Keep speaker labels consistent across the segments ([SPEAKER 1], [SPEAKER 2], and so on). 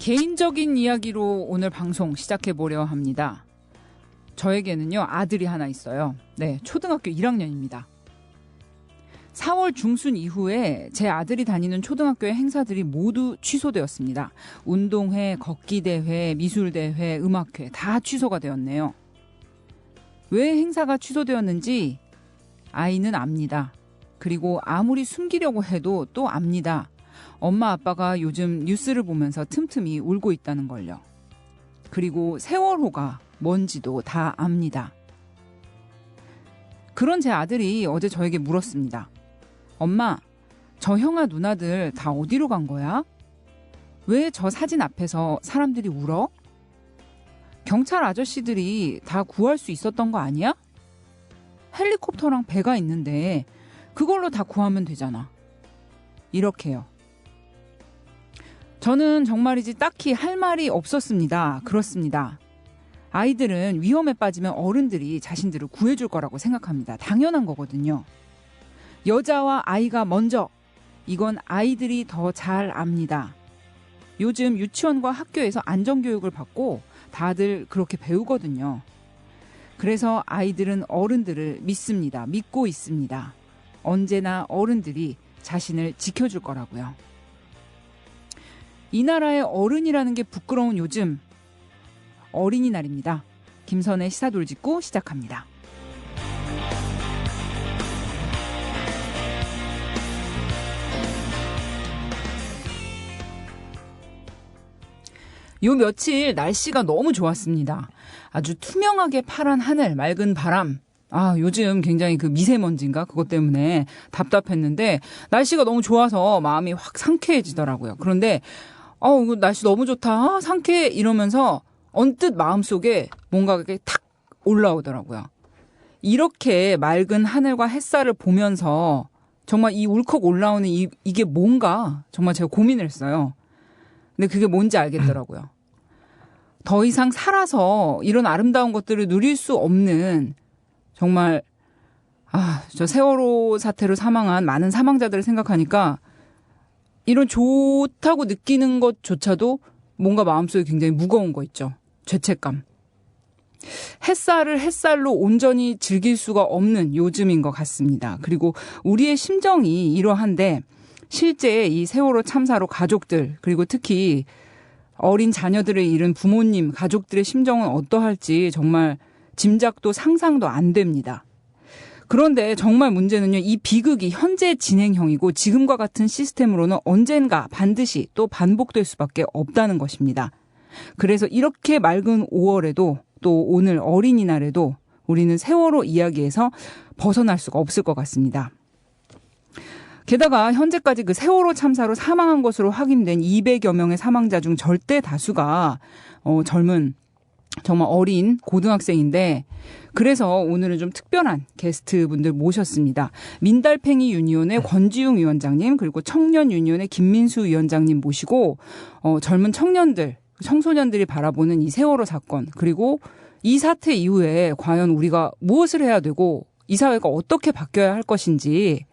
[SPEAKER 1] 개인적인 이야기로 오늘 방송 시작해 보려 합니다. 저에게는요, 아들이 하나 있어요. 네, 초등학교 1학년입니다. 4월 중순 이후에 제 아들이 다니는 초등학교의 행사들이 모두 취소되었습니다. 운동회, 걷기대회, 미술대회, 음악회 다 취소가 되었네요. 왜 행사가 취소되었는지 아이는 압니다. 그리고 아무리 숨기려고 해도 또 압니다. 엄마 아빠가 요즘 뉴스를 보면서 틈틈이 울고 있다는 걸요. 그리고 세월호가 뭔지도 다 압니다. 그런 제 아들이 어제 저에게 물었습니다. 엄마, 저 형아 누나들 다 어디로 간 거야? 왜 저 사진 앞에서 사람들이 울어? 경찰 아저씨들이 다 구할 수 있었던 거 아니야? 헬리콥터랑 배가 있는데 그걸로 다 구하면 되잖아. 이렇게요. 저는 정말이지 딱히 할 말이 없었습니다. 그렇습니다. 아이들은 위험에 빠지면 어른들이 자신들을 구해줄 거라고 생각합니다. 당연한 거거든요. 여자와 아이가 먼저, 이건 아이들이 더 잘 압니다. 요즘 유치원과 학교에서 안전교육을 받고 다들 그렇게 배우거든요. 그래서 아이들은 어른들을 믿습니다. 믿고 있습니다. 언제나 어른들이 자신을 지켜줄 거라고요. 이 나라의 어른이라는 게 부끄러운 요즘, 어린이날입니다. 김선의 시사돌직구 시작합니다. 요 며칠 날씨가 너무 좋았습니다. 아주 투명하게 파란 하늘, 맑은 바람. 요즘 굉장히 그 미세먼지인가? 그것 때문에 답답했는데 날씨가 너무 좋아서 마음이 확 상쾌해지더라고요. 그런데 이거 날씨 너무 좋다. 상쾌해. 이러면서 언뜻 마음속에 뭔가 이렇게 탁 올라오더라고요. 이렇게 맑은 하늘과 햇살을 보면서 정말 이 울컥 올라오는 이게 뭔가 정말 제가 고민을 했어요. 근데 그게 뭔지 알겠더라고요. 더 이상 살아서 이런 아름다운 것들을 누릴 수 없는 정말 저 세월호 사태로 사망한 많은 사망자들을 생각하니까 이런 좋다고 느끼는 것조차도 뭔가 마음속에 굉장히 무거운 거 있죠. 죄책감. 햇살을 햇살로 온전히 즐길 수가 없는 요즘인 것 같습니다. 그리고 우리의 심정이 이러한데 실제 이 세월호 참사로 가족들 그리고 특히 어린 자녀들을 잃은 부모님, 가족들의 심정은 어떠할지 정말 짐작도 상상도 안 됩니다. 그런데 정말 문제는요. 이 비극이 현재 진행형이고 지금과 같은 시스템으로는 언젠가 반드시 또 반복될 수밖에 없다는 것입니다. 그래서 이렇게 맑은 5월에도 또 오늘 어린이날에도 우리는 세월호 이야기에서 벗어날 수가 없을 것 같습니다. 게다가 현재까지 그 세월호 참사로 사망한 것으로 확인된 200여 명의 사망자 중 절대 다수가 젊은 정말 어린 고등학생인데 그래서 오늘은 좀 특별한 게스트분들 모셨습니다. 민달팽이 유니온의 권지웅 위원장님 그리고 청년 유니온의 김민수 위원장님 모시고 젊은 청년들, 청소년들이 바라보는 이 세월호 사건 그리고 이 사태 이후에 과연 우리가 무엇을 해야 되고 이 사회가 어떻게 바뀌어야 할 것인지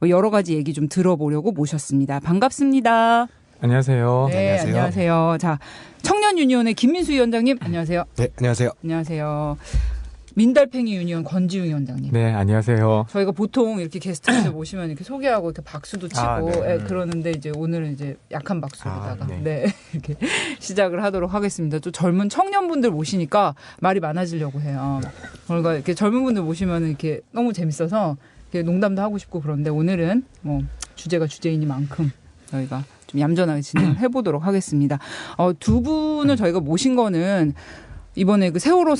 [SPEAKER 1] 여러 가지 얘기 좀 들어보려고 모셨습니다. 반갑습니다.
[SPEAKER 2] 안녕하세요.
[SPEAKER 1] 네, 안녕하세요. 자, 청년 유니온의 김민수 위원장님, 안녕하세요.
[SPEAKER 3] 네, 안녕하세요.
[SPEAKER 1] 안녕하세요. 민달팽이 유니온 권지웅 위원장님.
[SPEAKER 2] 네, 안녕하세요.
[SPEAKER 1] 저희가 보통 이렇게 게스트분들 모시면 이렇게 소개하고 이렇게 박수도 치고
[SPEAKER 2] 네.
[SPEAKER 1] 그러는데 이제 오늘은 이제 약한 박수로다가
[SPEAKER 2] 네.
[SPEAKER 1] 이렇게 시작을 하도록 하겠습니다. 또 젊은 청년분들 모시니까 말이 많아지려고 해요. 그러니까 이렇게 젊은 분들 모시면 이렇게 너무 재밌어서 이렇게 농담도 하고 싶고 그런데 오늘은 뭐 주제가 주제이니만큼 저희가 좀 얌전하게 진행을 해보도록 하겠습니다. 두 분을 저희가 모신 거는 이번에 그 세월호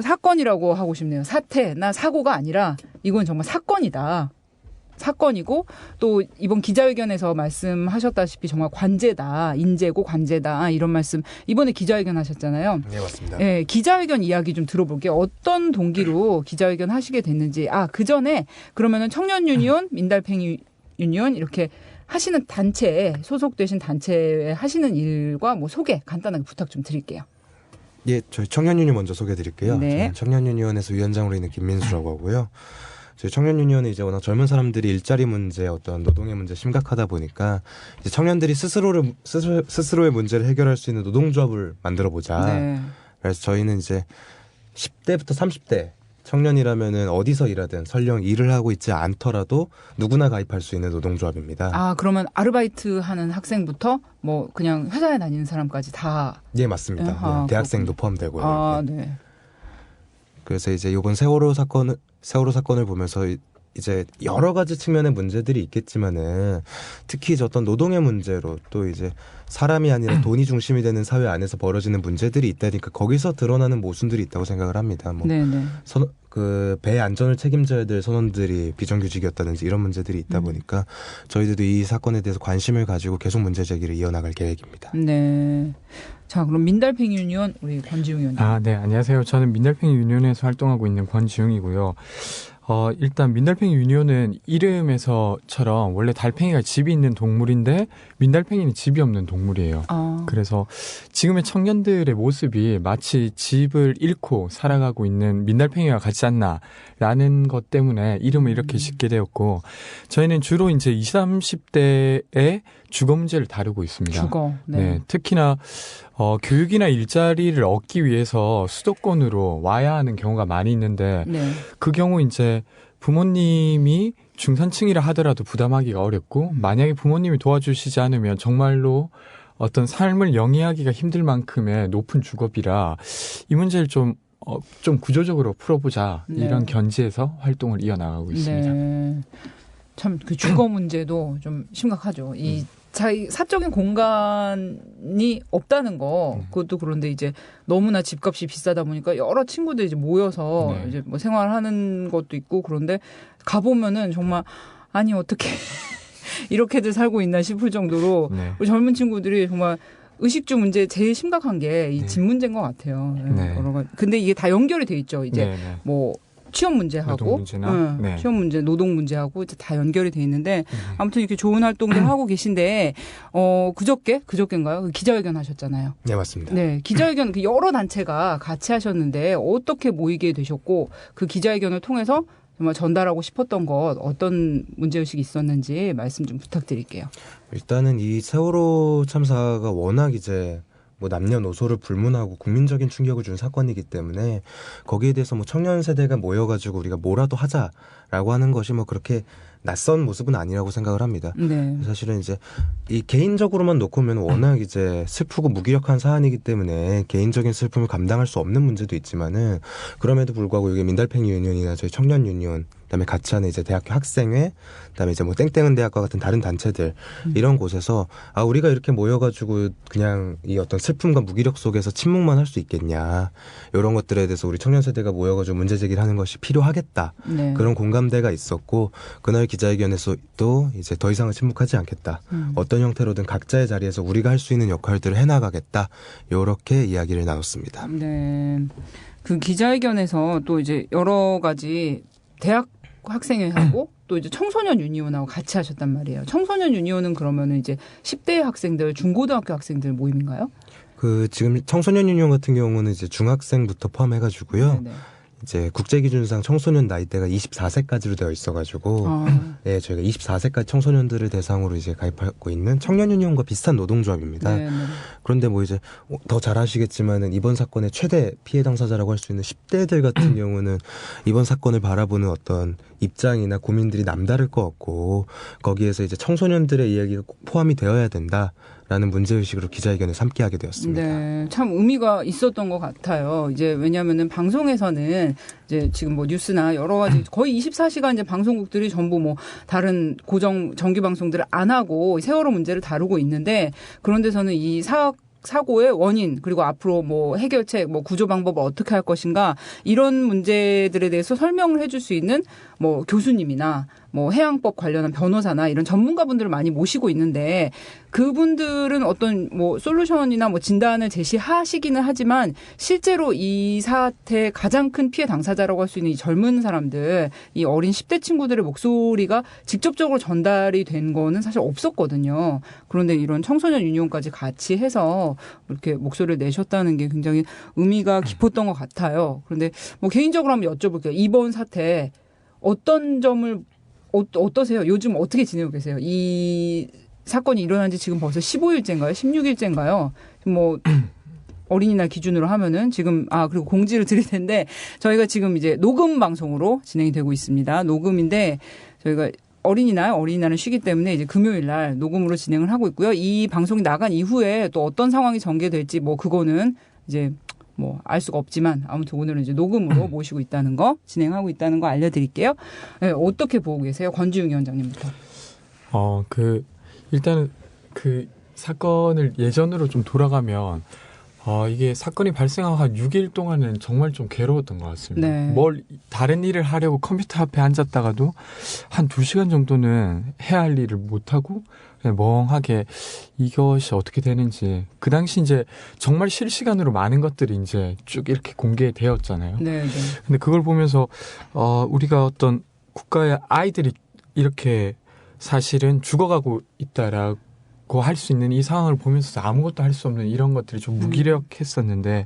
[SPEAKER 1] 사건이라고 하고 싶네요. 사태나 사고가 아니라 이건 정말 사건이다. 사건이고 또 이번 기자회견에서 말씀하셨다시피 정말 관제다. 인재고 관제다. 이런 말씀 이번에 기자회견 하셨잖아요.
[SPEAKER 3] 네, 맞습니다.
[SPEAKER 1] 네, 기자회견 이야기 좀 들어볼게요. 어떤 동기로 기자회견 하시게 됐는지. 그 전에 그러면은 청년 유니온, 민달팽이 유니온 이렇게 하시는 단체에 소속되신 단체에 하시는 일과 뭐 소개 간단하게 부탁 좀 드릴게요.
[SPEAKER 3] 예, 저희 청년 유니온 먼저 소개해 드릴게요.
[SPEAKER 1] 네.
[SPEAKER 3] 저는 청년 유니온에서 위원장으로 있는 김민수라고 하고요.
[SPEAKER 2] 저희 청년 유니언은 이제 워낙 젊은 사람들이 일자리 문제, 어떤 노동의 문제 심각하다 보니까 이제 청년들이 스스로의 문제를 해결할 수 있는 노동조합을 만들어 보자.
[SPEAKER 1] 네.
[SPEAKER 2] 그래서 저희는 이제 10대부터 30대 청년이라면은 어디서 일하든 설령 일을 하고 있지 않더라도 누구나 가입할 수 있는 노동조합입니다.
[SPEAKER 1] 아, 그러면 아르바이트 하는 학생부터 뭐 그냥 회사에 다니는 사람까지 다.
[SPEAKER 2] 예, 맞습니다.
[SPEAKER 1] 아,
[SPEAKER 2] 네, 대학생도 포함되고요.
[SPEAKER 1] 아,
[SPEAKER 2] 네.
[SPEAKER 1] 네.
[SPEAKER 2] 그래서 이제 이번 세월호 사건을 보면서 이제 여러 가지 측면의 문제들이 있겠지만은 특히 이제 어떤 노동의 문제로 또 이제 사람이 아니라 돈이 중심이 되는 사회 안에서 벌어지는 문제들이 있다니까 거기서 드러나는 모순들이 있다고 생각을 합니다. 뭐
[SPEAKER 1] 네네.
[SPEAKER 2] 그 배 안전을 책임져야 될 선원들이 비정규직이었다든지 이런 문제들이 있다 보니까 저희들도 이 사건에 대해서 관심을 가지고 계속 문제 제기를 이어나갈 계획입니다.
[SPEAKER 1] 네. 자, 그럼 민달팽이 유니언 우리 권지웅 의원님.
[SPEAKER 3] 아, 네, 안녕하세요. 저는 민달팽이 유니온에서 활동하고 있는 권지웅이고요. 일단 민달팽이 유니온은 이름에서처럼 원래 달팽이가 집이 있는 동물인데 민달팽이는 집이 없는 동물이에요.
[SPEAKER 1] 아.
[SPEAKER 3] 그래서 지금의 청년들의 모습이 마치 집을 잃고 살아가고 있는 민달팽이와 같지 않나라는 것 때문에 이름을 이렇게 짓게 되었고 저희는 주로 이제 20, 30대의 주거 문제를 다루고 있습니다.
[SPEAKER 1] 주거. 네.
[SPEAKER 3] 네, 특히나 교육이나 일자리를 얻기 위해서 수도권으로 와야 하는 경우가 많이 있는데
[SPEAKER 1] 네.
[SPEAKER 3] 그 경우 이제 부모님이 중산층이라 하더라도 부담하기가 어렵고 만약에 부모님이 도와주시지 않으면 정말로 어떤 삶을 영위하기가 힘들 만큼의 높은 주거비라 이 문제를 좀 구조적으로 풀어보자
[SPEAKER 1] 네.
[SPEAKER 3] 이런 견지에서 활동을 이어나가고 있습니다.
[SPEAKER 1] 네. 참 그 주거 문제도 좀 심각하죠. 이 자기 사적인 공간이 없다는 거 그것도 그런데 이제 너무나 집값이 비싸다 보니까 여러 친구들이 이제 모여서
[SPEAKER 3] 네.
[SPEAKER 1] 이제 뭐 생활하는 것도 있고 그런데 가보면은 정말 아니 어떻게 이렇게들 살고 있나 싶을 정도로
[SPEAKER 3] 네.
[SPEAKER 1] 우리 젊은 친구들이 정말 의식주 문제 제일 심각한 게 이 집 문제인 것 같아요.
[SPEAKER 3] 네.
[SPEAKER 1] 여러 가지. 근데 이게 다 연결이 돼 있죠. 이제
[SPEAKER 3] 네, 네.
[SPEAKER 1] 뭐 취업 문제하고
[SPEAKER 3] 노동 문제나 네.
[SPEAKER 1] 취업 문제, 노동 문제하고 이제 다 연결이 돼 있는데 아무튼 이렇게 좋은 활동들 하고 계신데 그저께인가요? 그 기자회견 하셨잖아요.
[SPEAKER 2] 네, 맞습니다.
[SPEAKER 1] 네, 기자회견 그 여러 단체가 같이 하셨는데 어떻게 모이게 되셨고 그 기자회견을 통해서 정말 전달하고 싶었던 것 어떤 문제의식이 있었는지 말씀 좀 부탁드릴게요.
[SPEAKER 2] 일단은 이 세월호 참사가 워낙 이제 뭐 남녀노소를 불문하고 국민적인 충격을 준 사건이기 때문에 거기에 대해서 뭐 청년 세대가 모여가지고 우리가 뭐라도 하자라고 하는 것이 뭐 그렇게 낯선 모습은 아니라고 생각을 합니다.
[SPEAKER 1] 네.
[SPEAKER 2] 사실은 이제 이 개인적으로만 놓고 보면 워낙 이제 슬프고 무기력한 사안이기 때문에 개인적인 슬픔을 감당할 수 없는 문제도 있지만은 그럼에도 불구하고 이게 민달팽이 유니온이나 저희 청년 유니온 그다음에 같이 하는 이제 대학교 학생회 그다음에 이제 뭐 땡땡은 대학과 같은 다른 단체들 이런 곳에서 우리가 이렇게 모여가지고 그냥 이 어떤 슬픔과 무기력 속에서 침묵만 할 수 있겠냐 이런 것들에 대해서 우리 청년 세대가 모여가지고 문제 제기를 하는 것이 필요하겠다.
[SPEAKER 1] 네.
[SPEAKER 2] 그런 공감대가 있었고 그날 기자회견에서도 이제 더 이상은 침묵하지 않겠다. 어떤 형태로든 각자의 자리에서 우리가 할 수 있는 역할들을 해나가겠다. 이렇게 이야기를 나눴습니다.
[SPEAKER 1] 네. 그 기자회견에서 또 이제 여러 가지 대학 학생회하고 또 이제 청소년 유니온하고 같이 하셨단 말이에요. 청소년 유니온은 그러면은 이제 10대 학생들, 중고등학교 학생들 모임인가요?
[SPEAKER 2] 그 지금 청소년 유니온 같은 경우는 이제 중학생부터 포함해가지고요.
[SPEAKER 1] 네네.
[SPEAKER 2] 이제 국제기준상 청소년 나이대가 24세까지로 되어 있어가지고 예, 저희가 24세까지 청소년들을 대상으로 이제 가입하고 있는 청년 유니온과 비슷한 노동조합입니다.
[SPEAKER 1] 네네.
[SPEAKER 2] 그런데 뭐 이제 더 잘 아시겠지만은 이번 사건의 최대 피해 당사자라고 할 수 있는 10대들 같은 경우는 이번 사건을 바라보는 어떤 입장이나 고민들이 남다를 것 같고 거기에서 이제 청소년들의 이야기가 꼭 포함이 되어야 된다라는 문제의식으로 기자회견에서 함께하게 되었습니다.
[SPEAKER 1] 네, 참 의미가 있었던 것 같아요. 이제 왜냐하면은 방송에서는 이제 지금 뭐 뉴스나 여러 가지 거의 24시간 이제 방송국들이 전부 뭐 다른 고정 정규 방송들을 안 하고 세월호 문제를 다루고 있는데 그런 데서는 이 사고의 원인 그리고 앞으로 뭐 해결책 뭐 구조 방법을 어떻게 할 것인가 이런 문제들에 대해서 설명을 해줄 수 있는 뭐 교수님이나 뭐 해양법 관련한 변호사나 이런 전문가분들을 많이 모시고 있는데 그분들은 어떤 뭐 솔루션이나 뭐 진단을 제시하시기는 하지만 실제로 이 사태의 가장 큰 피해 당사자라고 할 수 있는 이 젊은 사람들, 이 어린 10대 친구들의 목소리가 직접적으로 전달이 된 거는 사실 없었거든요. 그런데 이런 청소년 유니온까지 같이 해서 이렇게 목소리를 내셨다는 게 굉장히 의미가 깊었던 것 같아요. 그런데 뭐 개인적으로 한번 여쭤볼게요. 이번 사태 어떤 점을 어떠세요? 요즘 어떻게 지내고 계세요? 이 사건이 일어난 지 지금 벌써 15일째인가요? 16일째인가요? 뭐 어린이날 기준으로 하면은 지금 그리고 공지를 드릴 텐데 저희가 지금 이제 녹음 방송으로 진행이 되고 있습니다. 녹음인데 저희가 어린이날은 쉬기 때문에 이제 금요일 날 녹음으로 진행을 하고 있고요. 이 방송이 나간 이후에 또 어떤 상황이 전개될지 뭐 그거는 이제 뭐 알 수가 없지만 아무튼 오늘은 이제 녹음으로 모시고 있다는 거 진행하고 있다는 거 알려드릴게요. 네, 어떻게 보고 계세요? 권지웅 위원장님부터.
[SPEAKER 3] 일단은 그 사건을 예전으로 좀 돌아가면 이게 사건이 발생하고 한 6일 동안은 정말 좀 괴로웠던 것 같습니다.
[SPEAKER 1] 네.
[SPEAKER 3] 뭘 다른 일을 하려고 컴퓨터 앞에 앉았다가도 한 2시간 정도는 해야 할 일을 못하고 그냥 멍하게 이것이 어떻게 되는지 그 당시 이제 정말 실시간으로 많은 것들이 이제 쭉 이렇게 공개되었잖아요.
[SPEAKER 1] 네, 네.
[SPEAKER 3] 근데 그걸 보면서 우리가 어떤 국가의 아이들이 이렇게 사실은 죽어가고 있다라고 할 수 있는 이 상황을 보면서 아무것도 할 수 없는 이런 것들이 좀 무기력했었는데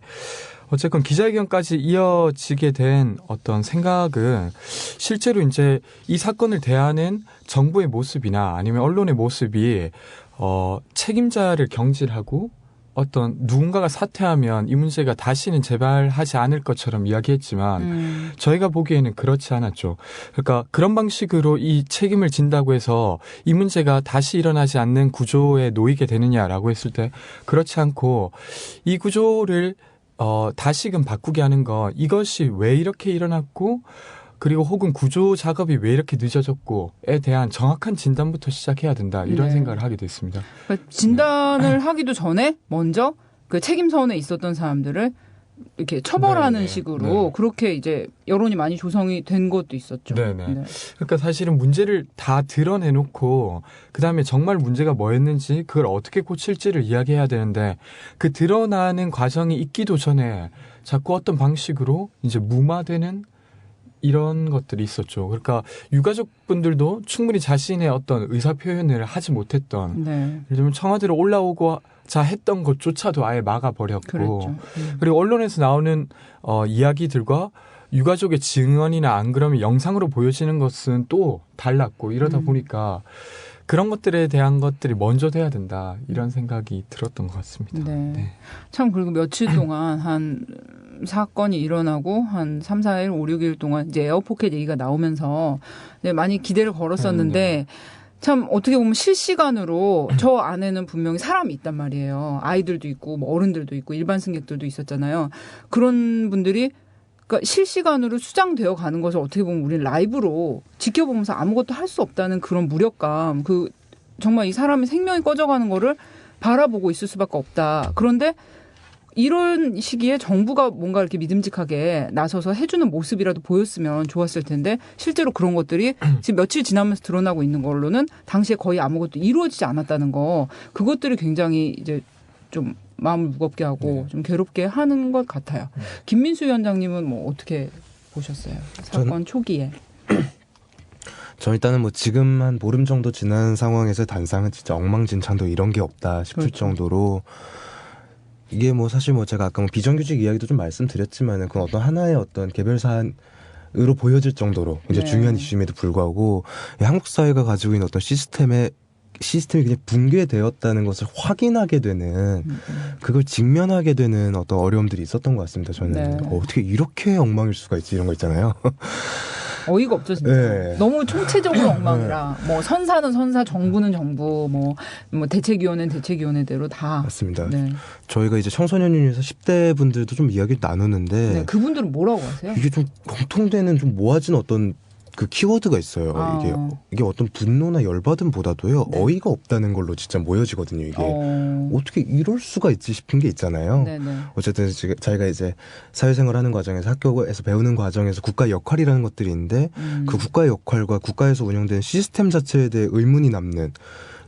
[SPEAKER 3] 어쨌건 기자회견까지 이어지게 된 어떤 생각은 실제로 이제 이 사건을 대하는 정부의 모습이나 아니면 언론의 모습이 책임자를 경질하고 어떤 누군가가 사퇴하면 이 문제가 다시는 재발하지 않을 것처럼 이야기했지만 저희가 보기에는 그렇지 않았죠. 그러니까 그런 방식으로 이 책임을 진다고 해서 이 문제가 다시 일어나지 않는 구조에 놓이게 되느냐라고 했을 때 그렇지 않고 이 구조를 다시금 바꾸게 하는 거 이것이 왜 이렇게 일어났고 그리고 혹은 구조 작업이 왜 이렇게 늦어졌고에 대한 정확한 진단부터 시작해야 된다. 이런
[SPEAKER 1] 네.
[SPEAKER 3] 생각을 하게 됐습니다.
[SPEAKER 1] 그러니까 진단을 하기도 전에 먼저 그 책임선에 있었던 사람들을 이렇게 처벌하는
[SPEAKER 3] 네네.
[SPEAKER 1] 식으로
[SPEAKER 3] 네.
[SPEAKER 1] 그렇게 이제 여론이 많이 조성이 된 것도 있었죠.
[SPEAKER 3] 네네.
[SPEAKER 1] 네.
[SPEAKER 3] 그러니까 사실은 문제를 다 드러내놓고 그다음에 정말 문제가 뭐였는지 그걸 어떻게 고칠지를 이야기해야 되는데 그 드러나는 과정이 있기도 전에 자꾸 어떤 방식으로 이제 무마되는 이런 것들이 있었죠. 그러니까 유가족분들도 충분히 자신의 어떤 의사 표현을 하지 못했던
[SPEAKER 1] 네.
[SPEAKER 3] 예를 들면 청와대로 올라오고자 했던 것조차도 아예 막아버렸고
[SPEAKER 1] 그랬죠.
[SPEAKER 3] 그리고 언론에서 나오는 이야기들과 유가족의 증언이나 안 그러면 영상으로 보여지는 것은 또 달랐고 이러다 보니까 그런 것들에 대한 것들이 먼저 돼야 된다 이런 생각이 들었던 것 같습니다.
[SPEAKER 1] 네.
[SPEAKER 3] 네.
[SPEAKER 1] 참 그리고 며칠 동안 한 사건이 일어나고 한 3, 4일, 5, 6일 동안 이제 에어포켓 얘기가 나오면서 많이 기대를 걸었었는데 참 어떻게 보면 실시간으로 저 안에는 분명히 사람이 있단 말이에요. 아이들도 있고 뭐 어른들도 있고 일반 승객들도 있었잖아요. 그런 분들이 그러니까 실시간으로 수장되어 가는 것을 어떻게 보면 우리는 라이브로 지켜보면서 아무것도 할 수 없다는 그런 무력감, 그 정말 이 사람의 생명이 꺼져가는 거를 바라보고 있을 수밖에 없다. 그런데 이런 시기에 정부가 뭔가 이렇게 믿음직하게 나서서 해주는 모습이라도 보였으면 좋았을 텐데 실제로 그런 것들이 지금 며칠 지나면서 드러나고 있는 걸로는 당시에 거의 아무것도 이루어지지 않았다는 거 그것들이 굉장히 이제 좀 마음을 무겁게 하고 좀 괴롭게 하는 것 같아요. 김민수 위원장님은 뭐 어떻게 보셨어요? 사건 초기에.
[SPEAKER 2] 저 일단은 뭐 지금 한 보름 정도 지난 상황에서 단상은 진짜 엉망진창도 이런 게 없다 싶을
[SPEAKER 1] 그렇죠.
[SPEAKER 2] 정도로 이게 뭐 사실 뭐 제가 아까 뭐 비정규직 이야기도 좀 말씀드렸지만은 그건 어떤 하나의 어떤 개별 사안으로 보여질 정도로 굉장히
[SPEAKER 1] 네.
[SPEAKER 2] 중요한 이슈임에도 불구하고 이 한국 사회가 가지고 있는 어떤 시스템이 그냥 붕괴되었다는 것을 확인하게 되는 그걸 직면하게 되는 어떤 어려움들이 있었던 것 같습니다. 저는
[SPEAKER 1] 네.
[SPEAKER 2] 어떻게 이렇게 엉망일 수가 있지 이런 거 있잖아요.
[SPEAKER 1] 어이가 없죠 진짜.
[SPEAKER 2] 네.
[SPEAKER 1] 너무 총체적으로 엉망이라 뭐 선사는 선사, 정부는 정부, 뭐 대책위원회는 대책위원회대로 다.
[SPEAKER 2] 맞습니다.
[SPEAKER 1] 네.
[SPEAKER 2] 저희가 이제 청소년 유니에서 10대 분들도 좀 이야기를 나누는데
[SPEAKER 1] 네. 그분들은 뭐라고 하세요?
[SPEAKER 2] 이게 좀 공통되는 좀 모아진 어떤 그 키워드가 있어요. 이게 어떤 분노나 열받음보다도요.
[SPEAKER 1] 네.
[SPEAKER 2] 어이가 없다는 걸로 진짜 모여지거든요. 이게 어떻게 이럴 수가 있지 싶은 게 있잖아요.
[SPEAKER 1] 네네.
[SPEAKER 2] 어쨌든 저희가 이제 사회생활하는 과정에서 학교에서 배우는 과정에서 국가 역할이라는 것들이 있는데 그 국가의 역할과 국가에서 운영되는 시스템 자체에 대해 의문이 남는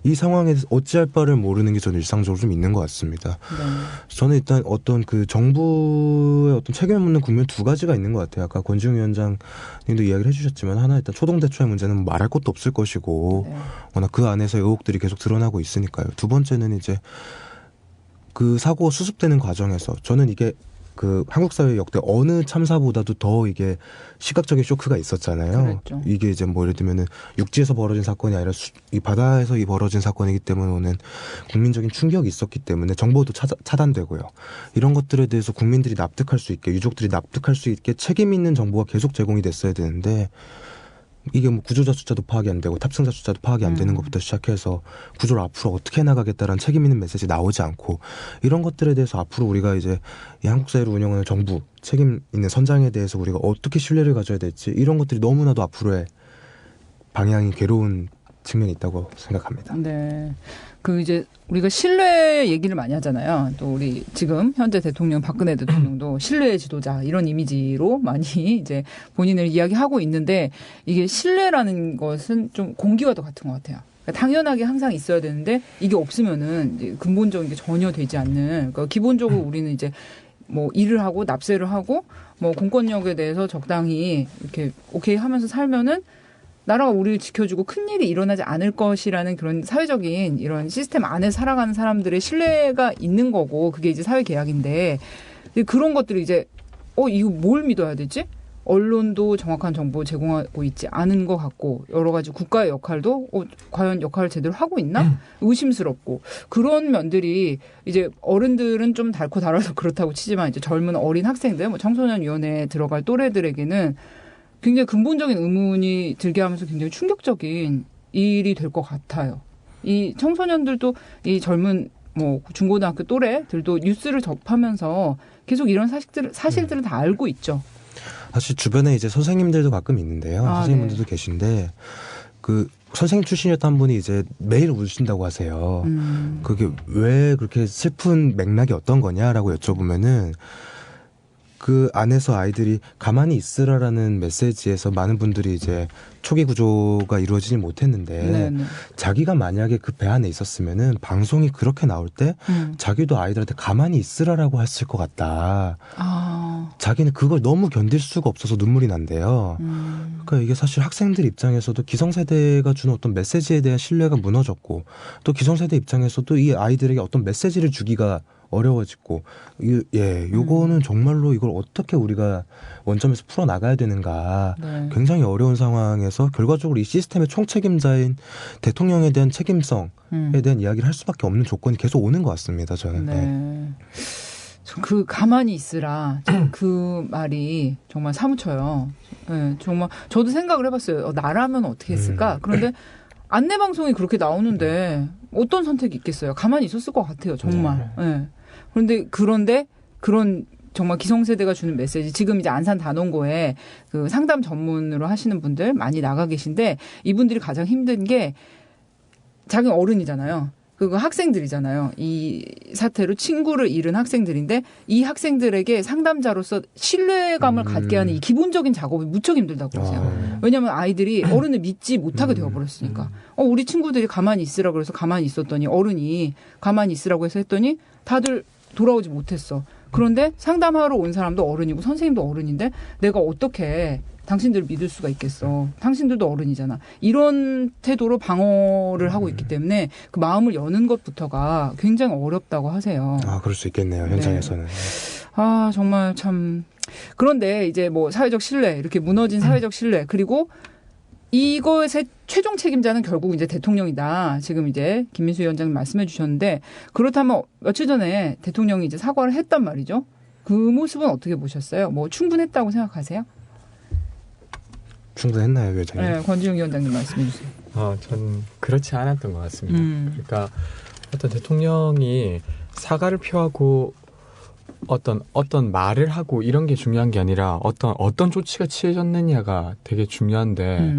[SPEAKER 2] 이 상황에서 어찌할 바를 모르는 게 저는 일상적으로 좀 있는 것 같습니다.
[SPEAKER 1] 네.
[SPEAKER 2] 저는 일단 어떤 그 정부의 어떤 책임을 묻는 국면 두 가지가 있는 것 같아요. 아까 권지웅 위원장님도 이야기를 해주셨지만 하나 일단 초동대초의 문제는 뭐 말할 것도 없을 것이고
[SPEAKER 1] 네.
[SPEAKER 2] 워낙 그 안에서 의혹들이 계속 드러나고 있으니까요. 두 번째는 이제 그 사고가 수습되는 과정에서 저는 이게 그 한국 사회 역대 어느 참사보다도 더 이게 시각적인 쇼크가 있었잖아요.
[SPEAKER 1] 그랬죠.
[SPEAKER 2] 이게 이제 뭐 예를 들면은 육지에서 벌어진 사건이 아니라 이 바다에서 벌어진 사건이기 때문에 오는 국민적인 충격이 있었기 때문에 정보도 차단되고요. 이런 것들에 대해서 국민들이 납득할 수 있게, 유족들이 납득할 수 있게 책임 있는 정보가 계속 제공이 됐어야 되는데 이게 뭐 구조자 숫자도 파악이 안 되고 탑승자 숫자도 파악이 안 되는 것부터 시작해서 구조를 앞으로 어떻게 나가겠다라는 책임 있는 메시지 나오지 않고 이런 것들에 대해서 앞으로 우리가 이제 이 한국 사회를 운영하는 정부 책임 있는 선장에 대해서 우리가 어떻게 신뢰를 가져야 될지 이런 것들이 너무나도 앞으로의 방향이 괴로운 측면이 있다고 생각합니다.
[SPEAKER 1] 네. 그 이제 우리가 신뢰 얘기를 많이 하잖아요. 또 우리 지금 현재 대통령 박근혜 대통령도 신뢰의 지도자 이런 이미지로 많이 이제 본인을 이야기하고 있는데 이게 신뢰라는 것은 좀 공기와도 같은 것 같아요. 그러니까 당연하게 항상 있어야 되는데 이게 없으면은 이제 근본적인 게 전혀 되지 않는. 그러니까 기본적으로 우리는 이제 뭐 일을 하고 납세를 하고 뭐 공권력에 대해서 적당히 이렇게 오케이 하면서 살면은 나라가 우리를 지켜주고 큰일이 일어나지 않을 것이라는 그런 사회적인 이런 시스템 안에 살아가는 사람들의 신뢰가 있는 거고 그게 이제 사회 계약인데 그런 것들이 이제 이거 뭘 믿어야 되지? 언론도 정확한 정보 제공하고 있지 않은 것 같고 여러 가지 국가의 역할도 과연 역할을 제대로 하고 있나? 의심스럽고 그런 면들이 이제 어른들은 좀 달고 달아서 그렇다고 치지만 이제 젊은 어린 학생들 뭐 청소년위원회에 들어갈 또래들에게는 굉장히 근본적인 의문이 들게 하면서 굉장히 충격적인 일이 될 것 같아요. 이 청소년들도 이 젊은 뭐 중고등학교 또래들도 뉴스를 접하면서 계속 이런 사실들을 다 알고 있죠.
[SPEAKER 2] 사실 주변에 이제 선생님들도 가끔 있는데요. 선생님분들도
[SPEAKER 1] 네.
[SPEAKER 2] 계신데 그 선생님 출신이었던 분이 이제 매일 우신다고 하세요. 그게 왜 그렇게 슬픈 맥락이 어떤 거냐라고 여쭤보면은 그 안에서 아이들이 가만히 있으라라는 메시지에서 많은 분들이 이제 초기 구조가 이루어지지 못했는데
[SPEAKER 1] 네네.
[SPEAKER 2] 자기가 만약에 그 배 안에 있었으면은 방송이 그렇게 나올 때 자기도 아이들한테 가만히 있으라라고 했을 것 같다. 자기는 그걸 너무 견딜 수가 없어서 눈물이 난대요. 그러니까 이게 사실 학생들 입장에서도 기성세대가 주는 어떤 메시지에 대한 신뢰가 무너졌고 또 기성세대 입장에서도 이 아이들에게 어떤 메시지를 주기가 어려워지고 요거는 정말로 이걸 어떻게 우리가 원점에서 풀어 나가야 되는가
[SPEAKER 1] 네.
[SPEAKER 2] 굉장히 어려운 상황에서 결과적으로 이 시스템의 총책임자인 대통령에 대한 책임성에 대한 이야기를 할 수밖에 없는 조건이 계속 오는 것 같습니다. 저는.
[SPEAKER 1] 네. 그 가만히 있으라 그 말이 정말 사무쳐요. 네, 정말 저도 생각을 해봤어요. 나라면 어떻게 했을까? 그런데 안내 방송이 그렇게 나오는데 어떤 선택이 있겠어요? 가만히 있었을 것 같아요. 정말. 네. 그런데 그런 정말 기성세대가 주는 메시지 지금 이제 안산 단원고에 그 상담 전문으로 하시는 분들 많이 나가 계신데 이분들이 가장 힘든 게 자기는 어른이잖아요. 그 학생들이잖아요. 이 사태로 친구를 잃은 학생들인데 이 학생들에게 상담자로서 신뢰감을 갖게 하는 이 기본적인 작업이 무척 힘들다고 하세요. 왜냐하면 아이들이 어른을 믿지 못하게 되어버렸으니까. 우리 친구들이 가만히 있으라고 그래서 가만히 있었더니 어른이 가만히 있으라고 해서 했더니 다들 돌아오지 못했어. 그런데 상담하러 온 사람도 어른이고 선생님도 어른인데 내가 어떻게 당신들을 믿을 수가 있겠어. 당신들도 어른이잖아. 이런 태도로 방어를 하고 있기 때문에 그 마음을 여는 것부터가 굉장히 어렵다고 하세요.
[SPEAKER 2] 그럴 수 있겠네요. 현장에서는.
[SPEAKER 1] 정말 참. 그런데 이제 뭐 사회적 신뢰, 이렇게 무너진 사회적 신뢰, 그리고 이것의 최종 책임자는 결국 이제 대통령이다. 지금 이제 김민수 위원장님 말씀해 주셨는데 그렇다면 며칠 전에 대통령이 이제 사과를 했단 말이죠. 그 모습은 어떻게 보셨어요? 뭐 충분했다고 생각하세요?
[SPEAKER 2] 충분했나요, 위원장님?
[SPEAKER 1] 네, 권지웅 위원장님 말씀해 주세요.
[SPEAKER 3] 저는 그렇지 않았던 것 같습니다. 그러니까 어떤 대통령이 사과를 표하고 어떤 말을 하고 이런 게 중요한 게 아니라 어떤 조치가 취해졌느냐가 되게 중요한데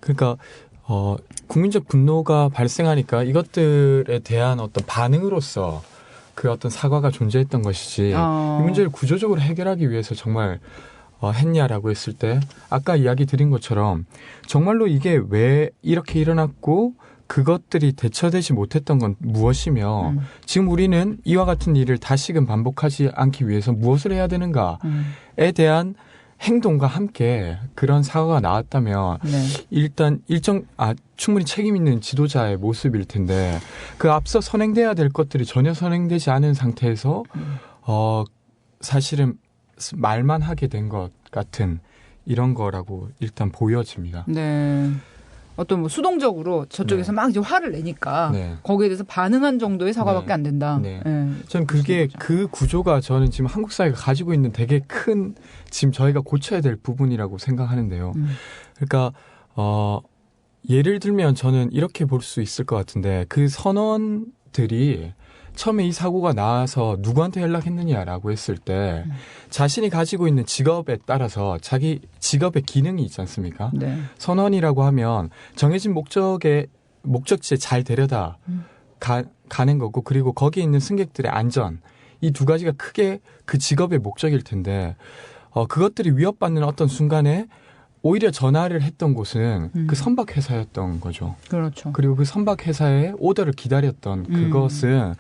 [SPEAKER 3] 그러니까 국민적 분노가 발생하니까 이것들에 대한 어떤 반응으로서 그 어떤 사과가 존재했던 것이지 이 문제를 구조적으로 해결하기 위해서 정말 했냐라고 했을 때 아까 이야기 드린 것처럼 정말로 이게 왜 이렇게 일어났고 그것들이 대처되지 못했던 건 무엇이며 지금 우리는 이와 같은 일을 다시금 반복하지 않기 위해서 무엇을 해야 되는가에 대한 행동과 함께 그런 사과가 나왔다면 일단 충분히 책임 있는 지도자의 모습일 텐데 그 앞서 선행돼야 될 것들이 전혀 선행되지 않은 상태에서 사실은 말만 하게 된 것 같은 이런 거라고 일단 보여집니다.
[SPEAKER 1] 네. 어떤 뭐 수동적으로 저쪽에서
[SPEAKER 3] 네.
[SPEAKER 1] 막 이제 화를 내니까
[SPEAKER 3] 네.
[SPEAKER 1] 거기에 대해서 반응한 정도의 사과밖에
[SPEAKER 3] 네.
[SPEAKER 1] 안 된다.
[SPEAKER 3] 네.
[SPEAKER 1] 네.
[SPEAKER 3] 전 그게 그 구조가 저는 지금 한국 사회가 가지고 있는 되게 큰 지금 저희가 고쳐야 될 부분이라고 생각하는데요. 그러니까 예를 들면 저는 이렇게 볼 수 있을 것 같은데 그 선원들이 처음에 이 사고가 나와서 누구한테 연락했느냐라고 했을 때 자신이 가지고 있는 직업에 따라서 자기 직업의 기능이 있지 않습니까?
[SPEAKER 1] 네.
[SPEAKER 3] 선원이라고 하면 정해진 목적지에 잘 데려다 가는 거고 그리고 거기에 있는 승객들의 안전 이 두 가지가 크게 그 직업의 목적일 텐데 그것들이 위협받는 어떤 순간에 오히려 전화를 했던 곳은 그 선박 회사였던 거죠.
[SPEAKER 1] 그렇죠.
[SPEAKER 3] 그리고 그 선박 회사의 오더를 기다렸던 그것은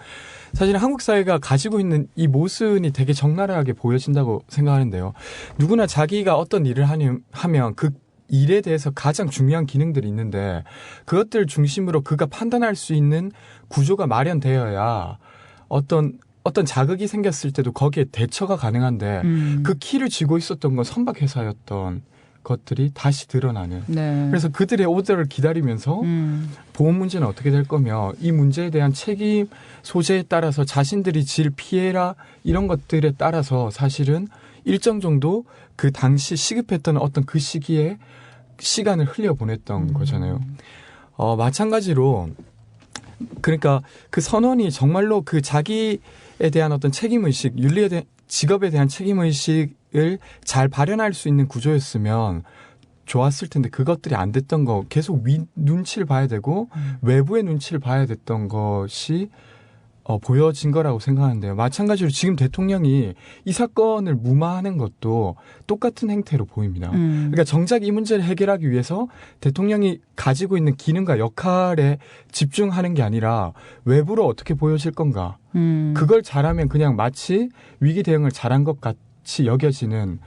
[SPEAKER 3] 사실 한국 사회가 가지고 있는 이 모순이 되게 적나라하게 보여진다고 생각하는데요. 누구나 자기가 어떤 일을 하면 그 일에 대해서 가장 중요한 기능들이 있는데 그것들 중심으로 그가 판단할 수 있는 구조가 마련되어야 어떤 자극이 생겼을 때도 거기에 대처가 가능한데 그 키를 쥐고 있었던 건 선박 회사였던 것들이 다시 드러나는.
[SPEAKER 1] 네.
[SPEAKER 3] 그래서 그들의 오더를 기다리면서 보험 문제는 어떻게 될 거며 이 문제에 대한 책임 소재에 따라서 자신들이 질 피해라 이런 것들에 따라서 사실은 일정 정도 그 당시 시급했던 어떤 그 시기에 시간을 흘려보냈던 거잖아요. 마찬가지로 그러니까 그 선원이 정말로 그 자기에 대한 어떤 책임의식, 윤리에 대한 직업에 대한 책임의식을 잘 발현할 수 있는 구조였으면 좋았을 텐데 그것들이 안 됐던 거 계속 눈치를 봐야 되고 외부의 눈치를 봐야 됐던 것이 보여진 거라고 생각하는데요. 마찬가지로 지금 대통령이 이 사건을 무마하는 것도 똑같은 행태로 보입니다. 그러니까 정작 이 문제를 해결하기 위해서 대통령이 가지고 있는 기능과 역할에 집중하는 게 아니라 외부로 어떻게 보여질 건가. 그걸 잘하면 그냥 마치 위기 대응을 잘한 것 같이 여겨지는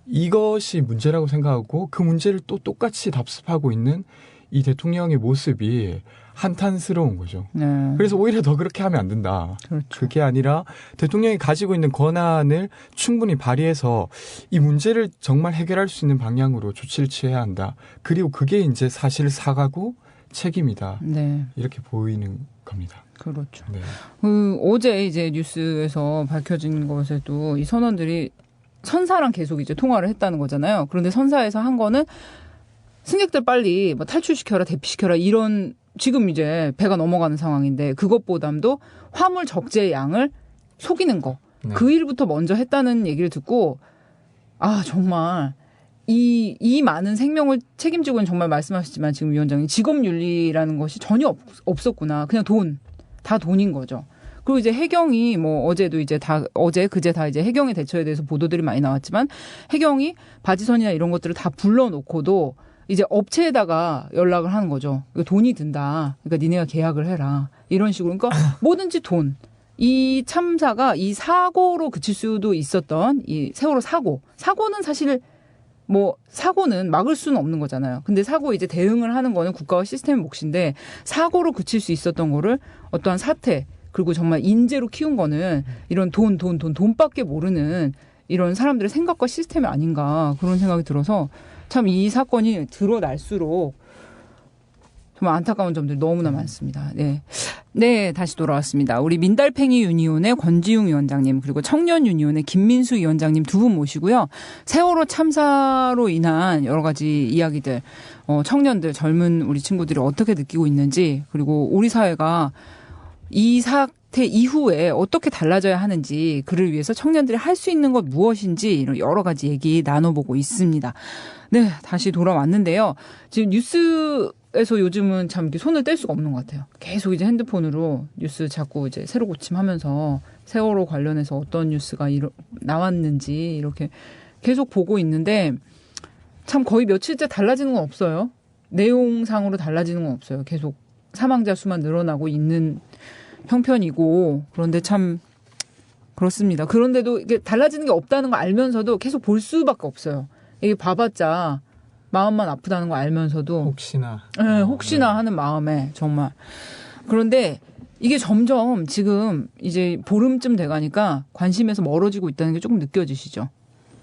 [SPEAKER 3] 이것이 문제라고 생각하고 그 문제를 또 똑같이 답습하고 있는 이 대통령의 모습이 한탄스러운 거죠.
[SPEAKER 1] 네.
[SPEAKER 3] 그래서 오히려 더 그렇게 하면 안 된다.
[SPEAKER 1] 그렇죠.
[SPEAKER 3] 그게 아니라 대통령이 가지고 있는 권한을 충분히 발휘해서 이 문제를 정말 해결할 수 있는 방향으로 조치를 취해야 한다. 그리고 그게 이제 사실 사과고 책임이다.
[SPEAKER 1] 네.
[SPEAKER 3] 이렇게 보이는 겁니다.
[SPEAKER 1] 그렇죠.
[SPEAKER 3] 네.
[SPEAKER 1] 어제 이제 뉴스에서 밝혀진 것에도 이 선원들이 선사랑 계속 이제 통화를 했다는 거잖아요. 그런데 선사에서 한 거는 승객들 빨리 뭐 탈출시켜라, 대피시켜라 이런 지금 이제 배가 넘어가는 상황인데 그것보다도 화물 적재 양을 속이는 거.
[SPEAKER 3] 네.
[SPEAKER 1] 그 일부터 먼저 했다는 얘기를 듣고 정말 이 많은 생명을 책임지고는 정말 말씀하셨지만 지금 위원장님 직업윤리라는 것이 전혀 없었구나. 그냥 다 돈인 거죠. 그리고 이제 해경이 뭐 어제도 이제 그제 다 이제 해경의 대처에 대해서 보도들이 많이 나왔지만 해경이 바지선이나 이런 것들을 다 불러놓고도 이제 업체에다가 연락을 하는 거죠. 돈이 든다. 그러니까 니네가 계약을 해라. 이런 식으로. 그러니까 뭐든지 돈. 이 참사가 이 사고로 그칠 수도 있었던 이 세월호 사고는 사실 사고는 막을 수는 없는 거잖아요. 근데 사고 이제 대응을 하는 거는 국가와 시스템의 몫인데 사고로 그칠 수 있었던 거를 어떠한 사태 그리고 정말 인재로 키운 거는 이런 돈밖에 모르는 이런 사람들의 생각과 시스템이 아닌가 그런 생각이 들어서 참 이 사건이 드러날수록 정말 안타까운 점들이 너무나 많습니다. 네. 네, 다시 돌아왔습니다. 우리 민달팽이 유니온의 권지웅 위원장님 그리고 청년 유니온의 김민수 위원장님 두 분 모시고요. 세월호 참사로 인한 여러 가지 이야기들, 청년들, 젊은 우리 친구들이 어떻게 느끼고 있는지 그리고 우리 사회가 이 사태 이후에 어떻게 달라져야 하는지 그를 위해서 청년들이 할 수 있는 것 무엇인지 이런 여러 가지 얘기 나눠보고 있습니다. 네, 다시 돌아왔는데요. 지금 뉴스에서 요즘은 참 이렇게 손을 뗄 수가 없는 것 같아요. 계속 이제 핸드폰으로 뉴스 자꾸 이제 새로 고침하면서 세월호 관련해서 어떤 뉴스가 나왔는지 이렇게 계속 보고 있는데 참 거의 며칠째 달라지는 건 없어요. 내용상으로 달라지는 건 없어요. 계속 사망자 수만 늘어나고 있는 형편이고 그런데 참 그렇습니다. 그런데도 이게 달라지는 게 없다는 거 알면서도 계속 볼 수밖에 없어요. 이게 봐봤자 마음만 아프다는 거 알면서도
[SPEAKER 3] 혹시나
[SPEAKER 1] 네, 혹시나 하는 마음에 정말 그런데 이게 점점 지금 이제 보름쯤 돼가니까 관심에서 멀어지고 있다는 게 조금 느껴지시죠?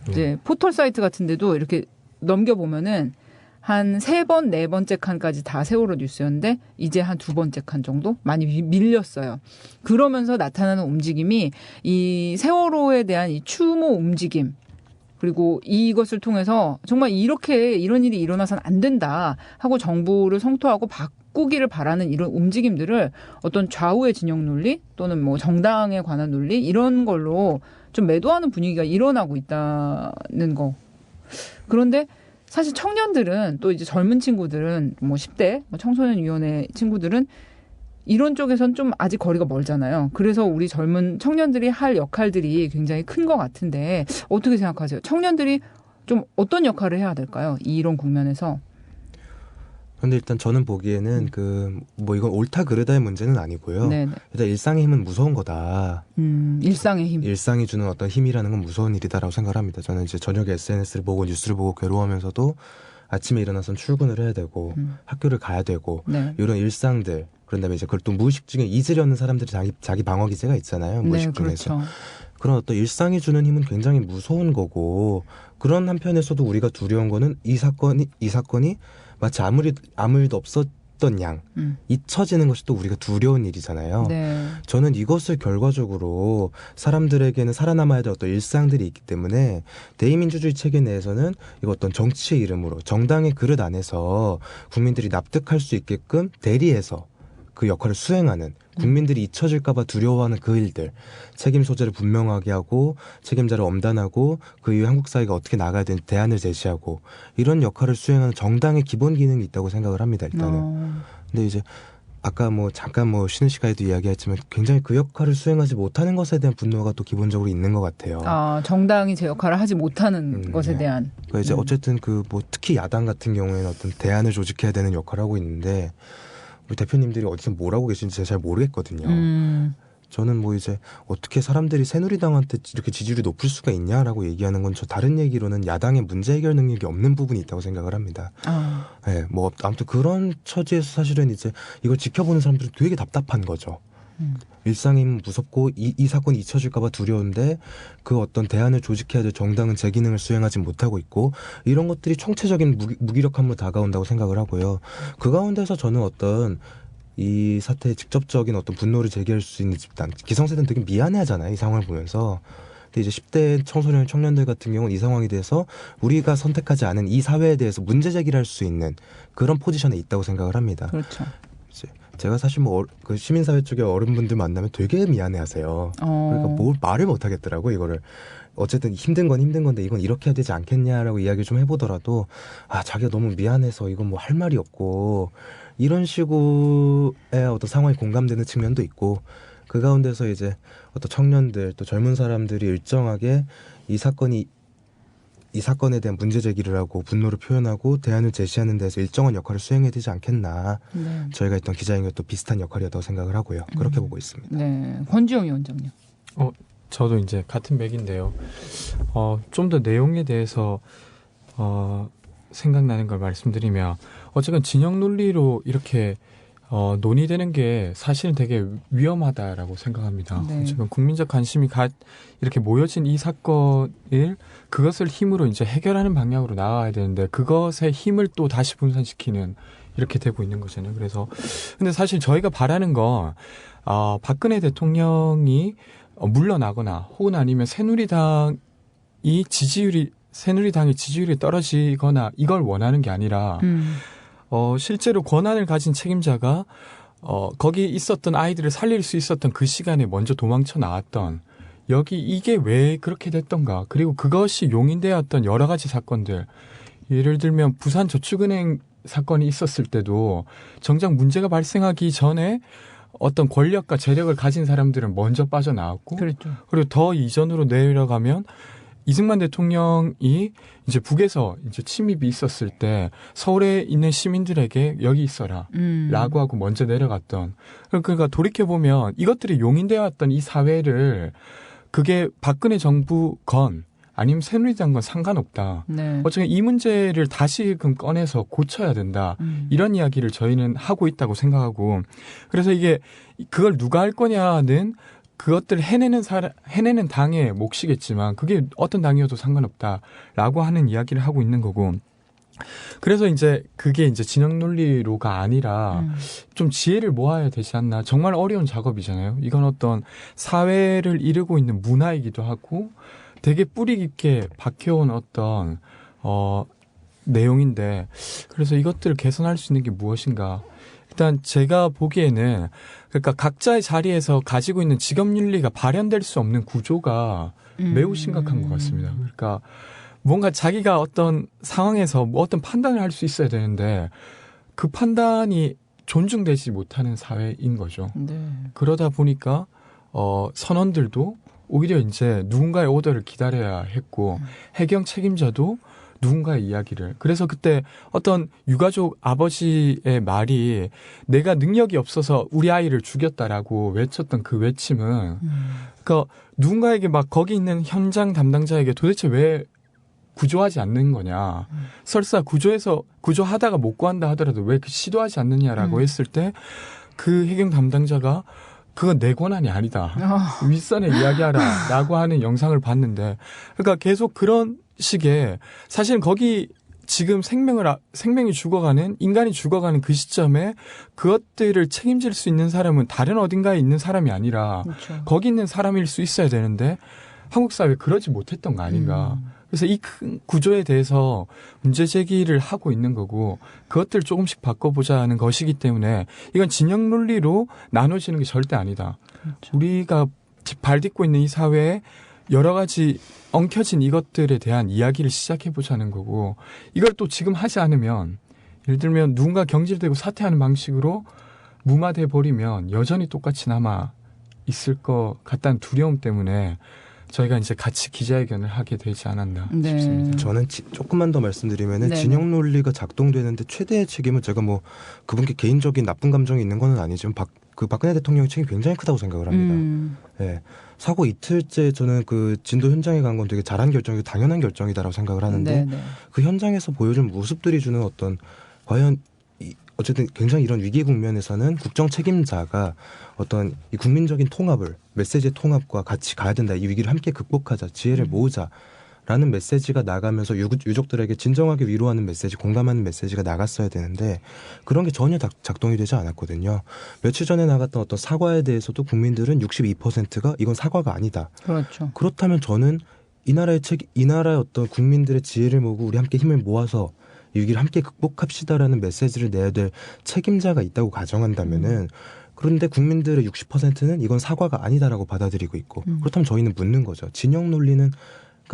[SPEAKER 1] 이제 포털 사이트 같은 데도 이렇게 넘겨보면은 한 3번, 4번째 칸까지 다 세월호 뉴스였는데 이제 한 2번째 칸 정도 많이 밀렸어요. 그러면서 나타나는 움직임이 이 세월호에 대한 이 추모 움직임 그리고 이것을 통해서 정말 이런 일이 일어나서는 안 된다 하고 정부를 성토하고 바꾸기를 바라는 이런 움직임들을 어떤 좌우의 진영 논리 또는 뭐 정당에 관한 논리 이런 걸로 좀 매도하는 분위기가 일어나고 있다는 거. 그런데 사실 청년들은 또 이제 젊은 친구들은 뭐 10대 뭐 청소년위원회 친구들은 이런 쪽에선 좀 아직 거리가 멀잖아요. 그래서 우리 젊은 청년들이 할 역할들이 굉장히 큰 것 같은데 어떻게 생각하세요? 청년들이 좀 어떤 역할을 해야 될까요? 이런 국면에서.
[SPEAKER 2] 근데 일단 저는 보기에는 뭐 이건 옳다 그르다의 문제는 아니고요.
[SPEAKER 1] 네네.
[SPEAKER 2] 일단 일상의 힘은 무서운 거다.
[SPEAKER 1] 일상의 힘.
[SPEAKER 2] 일상이 주는 어떤 힘이라는 건 무서운 일이다라고 생각을 합니다. 저는 이제 저녁에 SNS를 보고 뉴스를 보고 괴로워하면서도 아침에 일어나서 출근을 해야 되고 학교를 가야 되고
[SPEAKER 1] 네.
[SPEAKER 2] 이런 일상들 그런 다음에 이제 그걸 또 무의식 중에 잊으려는 사람들이 자기 방어 기제가 있잖아요. 무의식
[SPEAKER 1] 네,
[SPEAKER 2] 중에서.
[SPEAKER 1] 그렇죠.
[SPEAKER 2] 그런 어떤 일상이 주는 힘은 굉장히 무서운 거고 그런 한편에서도 우리가 두려운 거는 이 사건이 마치 아무 일도 없었던 양 잊혀지는 것이 또 우리가 두려운 일이잖아요.
[SPEAKER 1] 네.
[SPEAKER 2] 저는 이것을 결과적으로 사람들에게는 살아남아야 될 어떤 일상들이 있기 때문에 대의민주주의 체계 내에서는 이거 어떤 정치의 이름으로 정당의 그릇 안에서 국민들이 납득할 수 있게끔 대리해서 그 역할을 수행하는 국민들이 잊혀질까봐 두려워하는 그 일들 책임 소재를 분명하게 하고 책임자를 엄단하고 그 이후에 한국 사회가 어떻게 나가야 되는지 대안을 제시하고 이런 역할을 수행하는 정당의 기본 기능이 있다고 생각을 합니다. 일단은. 근데 이제 아까 뭐 잠깐 뭐 쉬는 시간에도 이야기했지만 굉장히 그 역할을 수행하지 못하는 것에 대한 분노가 또 기본적으로 있는 것 같아요.
[SPEAKER 1] 정당이 제 역할을 하지 못하는 것에
[SPEAKER 2] 네.
[SPEAKER 1] 대한.
[SPEAKER 2] 그러니까 이제 어쨌든 뭐 특히 야당 같은 경우에는 어떤 대안을 조직해야 되는 역할을 하고 있는데 우리 대표님들이 어디서 뭘 하고 계신지 제가 잘 모르겠거든요. 저는 뭐 이제 어떻게 사람들이 새누리당한테 이렇게 지지율이 높을 수가 있냐라고 얘기하는 건 저 다른 얘기로는 야당의 문제 해결 능력이 없는 부분이 있다고 생각을 합니다. 네, 뭐 아무튼 그런 처지에서 사실은 이제 이걸 지켜보는 사람들은 되게 답답한 거죠. 일상이 무섭고 이 사건이 잊혀질까봐 두려운데 그 어떤 대안을 조직해야 될 정당은 제 기능을 수행하지 못하고 있고 이런 것들이 총체적인 무기력함으로 다가온다고 생각을 하고요. 그 가운데서 저는 어떤 이 사태에 직접적인 어떤 분노를 제기할 수 있는 집단 기성세대는 되게 미안해하잖아요. 이 상황을 보면서. 근데 이제 10대 청소년 청년들 같은 경우는 이 상황에 대해서 우리가 선택하지 않은 이 사회에 대해서 문제 제기를 할 수 있는 그런 포지션에 있다고 생각을 합니다.
[SPEAKER 1] 그렇죠.
[SPEAKER 2] 제가 사실 그 시민사회 쪽의 어른분들 만나면 되게 미안해하세요. 그러니까 뭘 말을 못 하겠더라고 이거를. 어쨌든 힘든 건 힘든 건데 이건 이렇게 해야 되지 않겠냐라고 이야기를 좀 해보더라도 자기가 너무 미안해서 이건 뭐 할 말이 없고 이런 식의 어떤 상황이 공감되는 측면도 있고 그 가운데서 이제 어떤 청년들 또 젊은 사람들이 일정하게 이 사건에 대한 문제 제기를 하고 분노를 표현하고 대안을 제시하는 데서 일정한 역할을 수행해야 되지 않겠나. 네. 저희가 했던 기자행위도 비슷한 역할이었다고 생각을 하고요. 그렇게 보고 있습니다.
[SPEAKER 1] 네, 권주영 위원장님.
[SPEAKER 3] 저도 이제 같은 맥인데요. 좀 더 내용에 대해서 생각나는 걸 말씀드리면 어쨌든 진영 논리로 이렇게 논의되는 게 사실은 되게 위험하다라고 생각합니다.
[SPEAKER 1] 네.
[SPEAKER 3] 지금 국민적 관심이 이렇게 모여진 이 사건을 그것을 힘으로 이제 해결하는 방향으로 나아가야 되는데 그것의 힘을 또 다시 분산시키는 이렇게 되고 있는 거잖아요. 그래서 근데 사실 저희가 바라는 건 박근혜 대통령이 물러나거나 혹은 아니면 새누리당의 지지율이 떨어지거나 이걸 원하는 게 아니라 실제로 권한을 가진 책임자가 거기 있었던 아이들을 살릴 수 있었던 그 시간에 먼저 도망쳐 나왔던 이게 왜 그렇게 됐던가 그리고 그것이 용인되었던 여러 가지 사건들 예를 들면 부산저축은행 사건이 있었을 때도 정작 문제가 발생하기 전에 어떤 권력과 재력을 가진 사람들은 먼저 빠져나왔고
[SPEAKER 1] 그렇죠.
[SPEAKER 3] 그리고 더 이전으로 내려가면 이승만 대통령이 이제 북에서 이제 침입이 있었을 때 서울에 있는 시민들에게 여기 있어라 라고 하고 먼저 내려갔던 그러니까 돌이켜보면 이것들이 용인되어 왔던 이 사회를 그게 박근혜 정부건 아니면 새누리당과 건 상관없다.
[SPEAKER 1] 네.
[SPEAKER 3] 어쨌든 이 문제를 다시금 꺼내서 고쳐야 된다. 이런 이야기를 저희는 하고 있다고 생각하고 그래서 이게 그걸 누가 할 거냐는 그것들을 해내는 당의 몫이겠지만 그게 어떤 당이어도 상관없다라고 하는 이야기를 하고 있는 거고 그래서 이제 그게 이제 진영 논리로가 아니라 좀 지혜를 모아야 되지 않나. 정말 어려운 작업이잖아요. 이건 어떤 사회를 이루고 있는 문화이기도 하고 되게 뿌리 깊게 박혀온 어떤 내용인데 그래서 이것들을 개선할 수 있는 게 무엇인가. 일단 제가 보기에는 그러니까 각자의 자리에서 가지고 있는 직업윤리가 발현될 수 없는 구조가 매우 심각한 것 같습니다. 그러니까 뭔가 자기가 어떤 상황에서 뭐 어떤 판단을 할 수 있어야 되는데 그 판단이 존중되지 못하는 사회인 거죠.
[SPEAKER 1] 네.
[SPEAKER 3] 그러다 보니까 선원들도 오히려 이제 누군가의 오더를 기다려야 했고 해경 책임자도 누군가의 이야기를. 그래서 그때 어떤 유가족 아버지의 말이 내가 능력이 없어서 우리 아이를 죽였다라고 외쳤던 그 외침은 그러니까 누군가에게 막 거기 있는 현장 담당자에게 도대체 왜 구조하지 않는 거냐. 설사 구조하다가 못 구한다 하더라도 왜 시도하지 않느냐라고 했을 때 그 해경 담당자가 그건 내 권한이 아니다. 윗선에 이야기하라 라고 하는 영상을 봤는데 그러니까 계속 그런 식의 사실 거기 지금 생명이 죽어가는 인간이 죽어가는 그 시점에 그것들을 책임질 수 있는 사람은 다른 어딘가에 있는 사람이 아니라
[SPEAKER 1] 그렇죠.
[SPEAKER 3] 거기 있는 사람일 수 있어야 되는데 한국 사회 그러지 못했던 거 아닌가. 그래서 이 큰 구조에 대해서 문제 제기를 하고 있는 거고 그것들을 조금씩 바꿔보자는 것이기 때문에 이건 진영 논리로 나눠지는 게 절대 아니다.
[SPEAKER 1] 그렇죠.
[SPEAKER 3] 우리가 발 딛고 있는 이 사회에 여러 가지 엉켜진 이것들에 대한 이야기를 시작해보자는 거고 이걸 또 지금 하지 않으면 예를 들면 누군가 경질되고 사퇴하는 방식으로 무마돼 버리면 여전히 똑같이 남아 있을 것 같다는 두려움 때문에 저희가 이제 같이 기자회견을 하게 되지 않았나
[SPEAKER 1] 네.
[SPEAKER 3] 싶습니다.
[SPEAKER 2] 저는 조금만 더 말씀드리면은
[SPEAKER 1] 네네.
[SPEAKER 2] 진영 논리가 작동되는데 최대의 책임은 제가 뭐 그분께 개인적인 나쁜 감정이 있는 건 아니지만 박근혜 대통령의 책임이 굉장히 크다고 생각을 합니다. 예. 사고 이틀째 저는 그 진도 현장에 간 건 되게 잘한 결정이고 당연한 결정이다라고 생각을 하는데
[SPEAKER 1] 네네.
[SPEAKER 2] 그 현장에서 보여준 모습들이 주는 어떤 과연 어쨌든 굉장히 이런 위기 국면에서는 국정 책임자가 어떤 이 국민적인 통합을 메시지의 통합과 같이 가야 된다. 이 위기를 함께 극복하자. 지혜를 모으자라는 메시지가 나가면서 유족들에게 진정하게 위로하는 메시지, 공감하는 메시지가 나갔어야 되는데 그런 게 전혀 작동이 되지 않았거든요. 며칠 전에 나갔던 어떤 사과에 대해서도 국민들은 62%가 이건 사과가 아니다.
[SPEAKER 1] 그렇죠.
[SPEAKER 2] 그렇다면 저는 이 나라의 어떤 국민들의 지혜를 모으고 우리 함께 힘을 모아서 이 위기를 함께 극복합시다라는 메시지를 내야 될 책임자가 있다고 가정한다면은 그런데 국민들의 60%는 이건 사과가 아니다라고 받아들이고 있고 그렇다면 저희는 묻는 거죠. 진영 논리가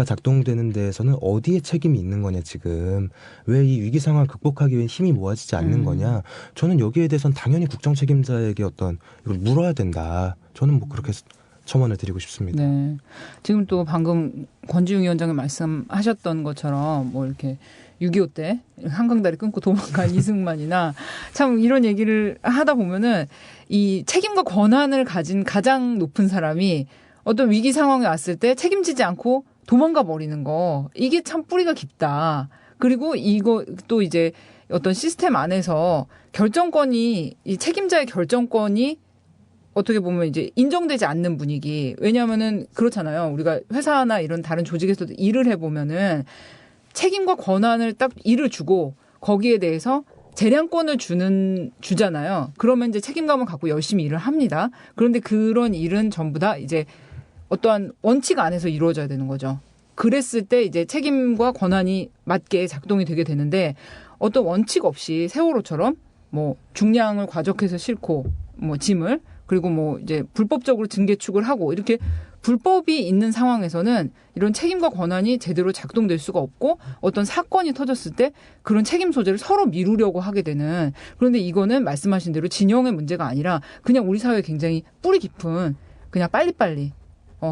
[SPEAKER 2] 작동되는 데에서는 어디에 책임이 있는 거냐 지금. 왜 이 위기 상황을 극복하기 위해 힘이 모아지지 않는 거냐. 저는 여기에 대해서는 당연히 국정 책임자에게 어떤 이걸 물어야 된다. 저는 뭐 그렇게 첨언을 드리고 싶습니다.
[SPEAKER 1] 네. 지금 또 방금 권지웅 위원장이 말씀하셨던 것처럼 뭐 이렇게 6.25 때 한강다리 끊고 도망간 이승만이나 참 이런 얘기를 하다 보면은 이 책임과 권한을 가진 가장 높은 사람이 어떤 위기 상황에 왔을 때 책임지지 않고 도망가 버리는 거 이게 참 뿌리가 깊다. 그리고 이거 또 이제 어떤 시스템 안에서 결정권이 이 책임자의 결정권이 어떻게 보면 이제 인정되지 않는 분위기. 왜냐하면은 그렇잖아요. 우리가 회사나 이런 다른 조직에서도 일을 해보면은 책임과 권한을 딱 일을 주고 거기에 대해서 재량권을 주잖아요. 그러면 이제 책임감을 갖고 열심히 일을 합니다. 그런데 그런 일은 전부 다 이제 어떠한 원칙 안에서 이루어져야 되는 거죠. 그랬을 때 이제 책임과 권한이 맞게 작동이 되게 되는데 어떤 원칙 없이 세월호처럼 뭐 중량을 과적해서 싣고 뭐 짐을 그리고 뭐 이제 불법적으로 증개축을 하고 이렇게 불법이 있는 상황에서는 이런 책임과 권한이 제대로 작동될 수가 없고 어떤 사건이 터졌을 때 그런 책임 소재를 서로 미루려고 하게 되는 그런데 이거는 말씀하신 대로 진영의 문제가 아니라 그냥 우리 사회에 굉장히 뿌리 깊은 그냥 빨리빨리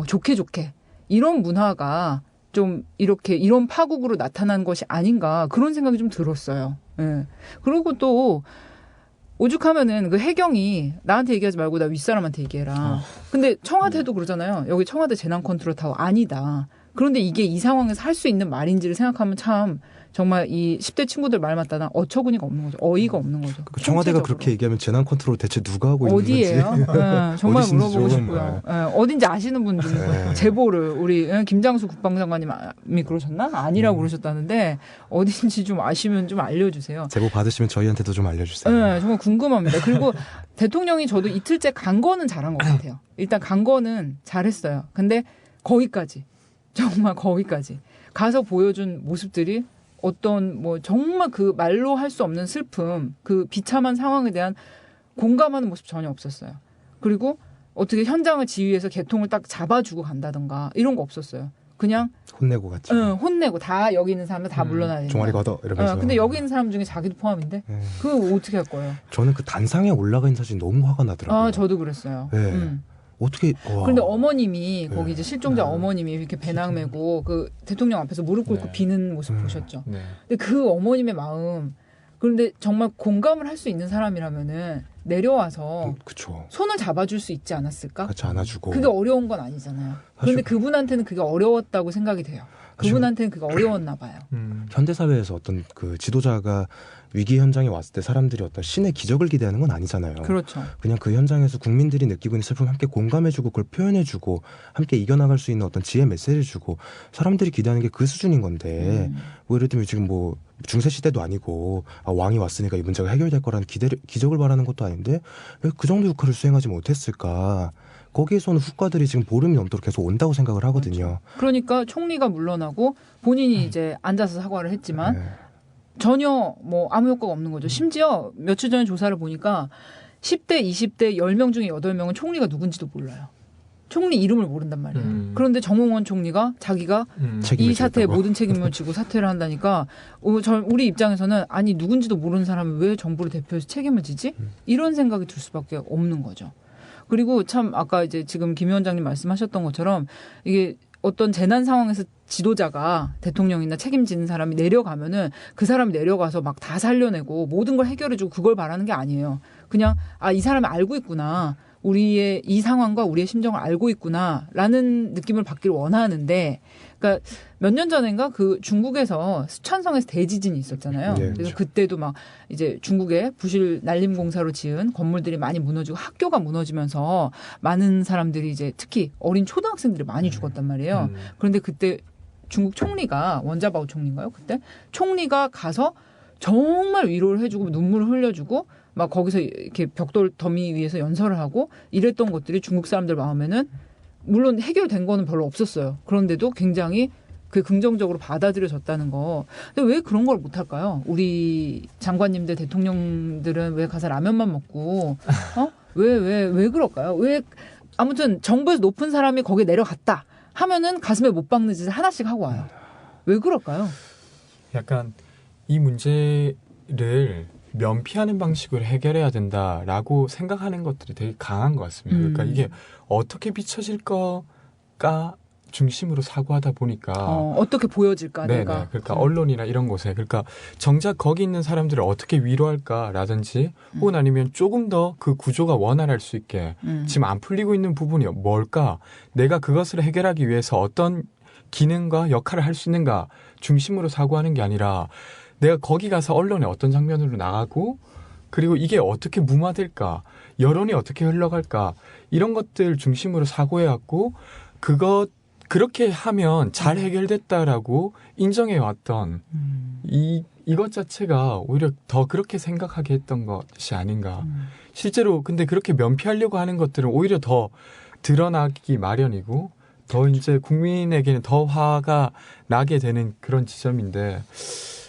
[SPEAKER 1] 좋게 이런 문화가 좀 이렇게 이런 파국으로 나타난 것이 아닌가 그런 생각이 좀 들었어요. 예. 그리고 또 오죽하면은 그 해경이 나한테 얘기하지 말고 나 윗사람한테 얘기해라. 근데 청와대도 그러잖아요. 여기 청와대 재난 컨트롤 타워 아니다. 그런데 이게 이 상황에서 할 수 있는 말인지를 생각하면 참 정말 이 10대 친구들 말 맞다나 어처구니가 없는 거죠. 어이가 없는 거죠.
[SPEAKER 2] 청와대가
[SPEAKER 1] 총체적으로.
[SPEAKER 2] 그렇게 얘기하면 재난 컨트롤 대체 누가 하고 있는
[SPEAKER 1] 어디예요?
[SPEAKER 2] 건지.
[SPEAKER 1] 네, 정말
[SPEAKER 2] 어디신지
[SPEAKER 1] 물어보고
[SPEAKER 2] 좀,
[SPEAKER 1] 싶고요. 네, 어딘지 아시는 분 좀
[SPEAKER 2] 네.
[SPEAKER 1] 제보를 우리 김장수 국방장관님이 그러셨나? 아니라고 그러셨다는데 어딘지 좀 아시면 좀 알려주세요.
[SPEAKER 2] 제보 받으시면 저희한테도 좀 알려주세요.
[SPEAKER 1] 네, 정말 궁금합니다. 그리고 대통령이 저도 이틀째 간 거는 잘한 것 같아요. 일단 간 거는 잘했어요. 근데 거기까지. 정말 거기까지. 가서 보여준 모습들이 어떤 뭐 정말 그 말로 할 수 없는 슬픔, 그 비참한 상황에 대한 공감하는 모습 전혀 없었어요. 그리고 어떻게 현장을 지휘해서 개통을 딱 잡아주고 간다던가 이런 거 없었어요. 그냥
[SPEAKER 2] 혼내고 갔죠.
[SPEAKER 1] 혼내고 다 여기 있는 사람들 다 물러나야 된다.
[SPEAKER 2] 종아리 걷어 이러면서.
[SPEAKER 1] 근데 여기 있는 사람 중에 자기도 포함인데
[SPEAKER 2] 네.
[SPEAKER 1] 그거 어떻게 할 거예요?
[SPEAKER 2] 저는 그 단상에 올라가 있는 사진 너무 화가 나더라고요.
[SPEAKER 1] 아, 저도 그랬어요.
[SPEAKER 2] 네. 어떻게? 와.
[SPEAKER 1] 그런데 어머님이 거기
[SPEAKER 2] 네.
[SPEAKER 1] 이제 실종자 어머님이 이렇게 배낭 메고 그 대통령 앞에서 무릎 꿇고
[SPEAKER 3] 네.
[SPEAKER 1] 비는 모습 보셨죠?
[SPEAKER 3] 네.
[SPEAKER 1] 근데 그 어머님의 마음, 그런데 정말 공감을 할 수 있는 사람이라면은 내려와서
[SPEAKER 2] 그쵸.
[SPEAKER 1] 손을 잡아줄 수 있지 않았을까?
[SPEAKER 2] 같이 안아주고.
[SPEAKER 1] 그게 어려운 건 아니잖아요. 그런데
[SPEAKER 2] 사실-
[SPEAKER 1] 그분한테는 그게 어려웠다고 생각이 돼요. 그분한테는 그게 어려웠나 봐요.
[SPEAKER 2] 현대 사회에서 어떤 그 지도자가 위기 현장에 왔을 때 사람들이 어떤 신의 기적을 기대하는 건 아니잖아요.
[SPEAKER 1] 그렇죠.
[SPEAKER 2] 그냥 그 현장에서 국민들이 느끼고 있는 슬픔 함께 공감해주고 그걸 표현해주고 함께 이겨나갈 수 있는 어떤 지혜 메시지를 주고 사람들이 기대하는 게 그 수준인 건데 뭐 예를 들면 지금 뭐 중세 시대도 아니고 왕이 왔으니까 이 문제가 해결될 거라는 기적을 바라는 것도 아닌데 왜 그 정도 역할을 수행하지 못했을까? 거기에서는 후과들이 지금 보름이 넘도록 계속 온다고 생각을 하거든요.
[SPEAKER 1] 그러니까 총리가 물러나고 본인이 이제 앉아서 사과를 했지만
[SPEAKER 2] 네.
[SPEAKER 1] 전혀 뭐 아무 효과가 없는 거죠. 심지어 며칠 전에 조사를 보니까 10대, 20대 10명 중에 8명은 총리가 누군지도 몰라요. 총리 이름을 모른단 말이에요. 그런데 정홍원 총리가 자기가
[SPEAKER 2] 책임을
[SPEAKER 1] 이 사태에
[SPEAKER 2] 지겠다고.
[SPEAKER 1] 모든 책임을 지고 사퇴를 한다니까 우리 입장에서는 아니 누군지도 모르는 사람이 왜 정부를 대표해서 책임을 지지? 이런 생각이 들 수밖에 없는 거죠. 그리고 참 아까 이제 지금 김 위원장님 말씀하셨던 것처럼 이게 어떤 재난 상황에서 지도자가 대통령이나 책임지는 사람이 내려가면은 그 사람이 내려가서 막 다 살려내고 모든 걸 해결해주고 그걸 바라는 게 아니에요. 그냥 이 사람이 알고 있구나. 우리의 이 상황과 우리의 심정을 알고 있구나라는 느낌을 받기를 원하는데, 그러니까 몇 년 전인가 그 중국에서 스촨성에서 대지진이 있었잖아요.
[SPEAKER 2] 네,
[SPEAKER 1] 그래서
[SPEAKER 2] 그렇죠.
[SPEAKER 1] 그때도 막 이제 중국의 부실 난림 공사로 지은 건물들이 많이 무너지고 학교가 무너지면서 많은 사람들이 이제 특히 어린 초등학생들이 많이 죽었단 말이에요. 그런데 그때 중국 총리가 원자바오 총리인가요? 그때 총리가 가서 정말 위로를 해주고 눈물을 흘려주고 막 거기서 이렇게 벽돌 더미 위에서 연설을 하고 이랬던 것들이 중국 사람들 마음에는 물론 해결된 거는 별로 없었어요. 그런데도 굉장히 그 긍정적으로 받아들여졌다는 거. 근데 왜 그런 걸 못할까요? 우리 장관님들, 대통령들은 왜 가서 라면만 먹고 왜 그럴까요? 왜 아무튼 정부에서 높은 사람이 거기에 내려갔다 하면은 가슴에 못 박는 짓을 하나씩 하고 와요. 왜 그럴까요?
[SPEAKER 3] 약간 이 문제를 면피하는 방식으로 해결해야 된다라고 생각하는 것들이 되게 강한 것 같습니다. 그러니까 이게 어떻게 비춰질까가 중심으로 사고하다 보니까
[SPEAKER 1] 어떻게 보여질까
[SPEAKER 3] 네네.
[SPEAKER 1] 내가.
[SPEAKER 3] 그러니까 언론이나 이런 곳에 그러니까 정작 거기 있는 사람들을 어떻게 위로할까라든지 혹은 아니면 조금 더 그 구조가 원활할 수 있게 지금 안 풀리고 있는 부분이 뭘까? 내가 그것을 해결하기 위해서 어떤 기능과 역할을 할 수 있는가 중심으로 사고하는 게 아니라 내가 거기 가서 언론에 어떤 장면으로 나가고 그리고 이게 어떻게 무마될까? 여론이 어떻게 흘러갈까? 이런 것들 중심으로 사고해왔고 그렇게 하면 잘 해결됐다라고 인정해왔던 이것 자체가 오히려 더 그렇게 생각하게 했던 것이 아닌가. 실제로 근데 그렇게 면피하려고 하는 것들은 오히려 더 드러나기 마련이고 더 이제 국민에게는 더 화가 나게 되는 그런 지점인데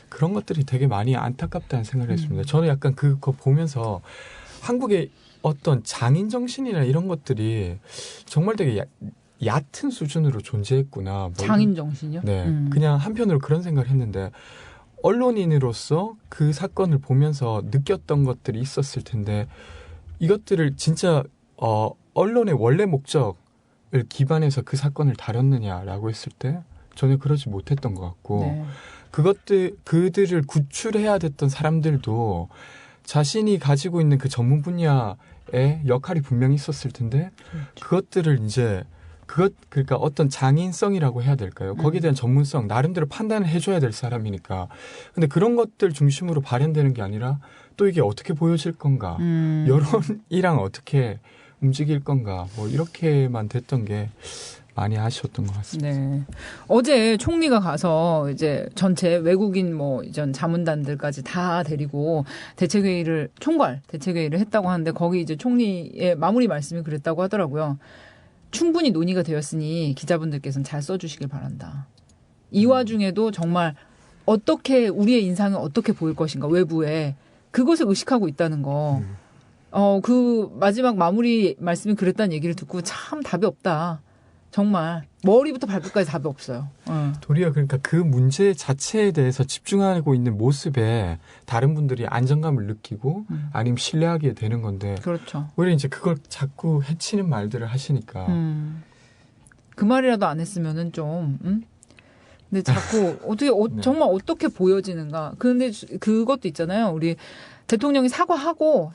[SPEAKER 3] 그런 것들이 되게 많이 안타깝다는 생각을 했습니다. 저는 약간 그거 보면서 한국의 어떤 장인 정신이나 이런 것들이 정말 되게 얕은 수준으로 존재했구나.
[SPEAKER 1] 장인 정신이요?
[SPEAKER 3] 네, 그냥 한편으로 그런 생각을 했는데 언론인으로서 그 사건을 보면서 느꼈던 것들이 있었을 텐데 이것들을 진짜 언론의 원래 목적을 기반해서 그 사건을 다뤘느냐라고 했을 때 전혀 그러지 못했던 것 같고
[SPEAKER 1] 네.
[SPEAKER 3] 그들을 구출해야 됐던 사람들도 자신이 가지고 있는 그 전문 분야의 역할이 분명히 있었을 텐데 그것들을 이제 그러니까 어떤 장인성이라고 해야 될까요? 거기에 대한 전문성, 나름대로 판단을 해줘야 될 사람이니까. 근데 그런 것들 중심으로 발현되는 게 아니라 또 이게 어떻게 보여질 건가, 여론이랑 어떻게 움직일 건가, 뭐 이렇게만 됐던 게 많이 아쉬웠던 것 같습니다.
[SPEAKER 1] 네. 어제 총리가 가서 이제 전체 외국인 뭐 이전 자문단들까지 다 데리고 총괄 대책회의를 했다고 하는데 거기 이제 총리의 마무리 말씀이 그랬다고 하더라고요. 충분히 논의가 되었으니 기자분들께서는 잘 써주시길 바란다. 이 와중에도 정말 어떻게 우리의 인상은 어떻게 보일 것인가 외부에 그것을 의식하고 있다는 거. 그 마지막 마무리 말씀이 그랬다는 얘기를 듣고 참 답이 없다. 정말 머리부터 발끝까지 답이 없어요.
[SPEAKER 3] 도리어 그러니까 그 문제 자체에 대해서 집중하고 있는 모습에 다른 분들이 안정감을 느끼고 아니면 신뢰하게 되는 건데
[SPEAKER 1] 그렇죠.
[SPEAKER 3] 오히려 이제 그걸 자꾸 해치는 말들을 하시니까
[SPEAKER 1] 그 말이라도 안 했으면은 좀 근데 자꾸 어떻게
[SPEAKER 3] 네.
[SPEAKER 1] 정말 어떻게 보여지는가. 근데 그것도 있잖아요. 우리 대통령이 사과하고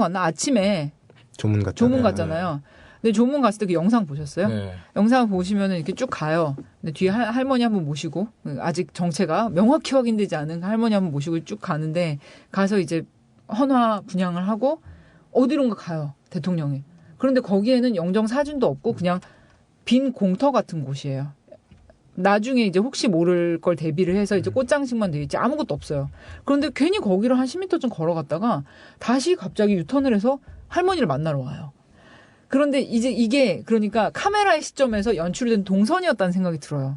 [SPEAKER 1] 갔나 아침에 조문 갔잖아요. 근데 조문 갔을 때 그 영상 보셨어요?
[SPEAKER 3] 네.
[SPEAKER 1] 영상 보시면은 이렇게 쭉 가요. 근데 뒤에 할머니 한번 모시고 아직 정체가 명확히 확인되지 않은 할머니 한번 모시고 쭉 가는데 가서 이제 헌화 분향을 하고 어디론가 가요. 대통령이. 그런데 거기에는 영정 사진도 없고 그냥 빈 공터 같은 곳이에요. 나중에 이제 혹시 모를 걸 대비를 해서 이제 꽃장식만 돼 있지 아무것도 없어요. 그런데 괜히 거기를 한 10m 좀 걸어갔다가 다시 갑자기 유턴을 해서 할머니를 만나러 와요. 그런데 이제 이게 그러니까 카메라의 시점에서 연출된 동선이었다는 생각이 들어요.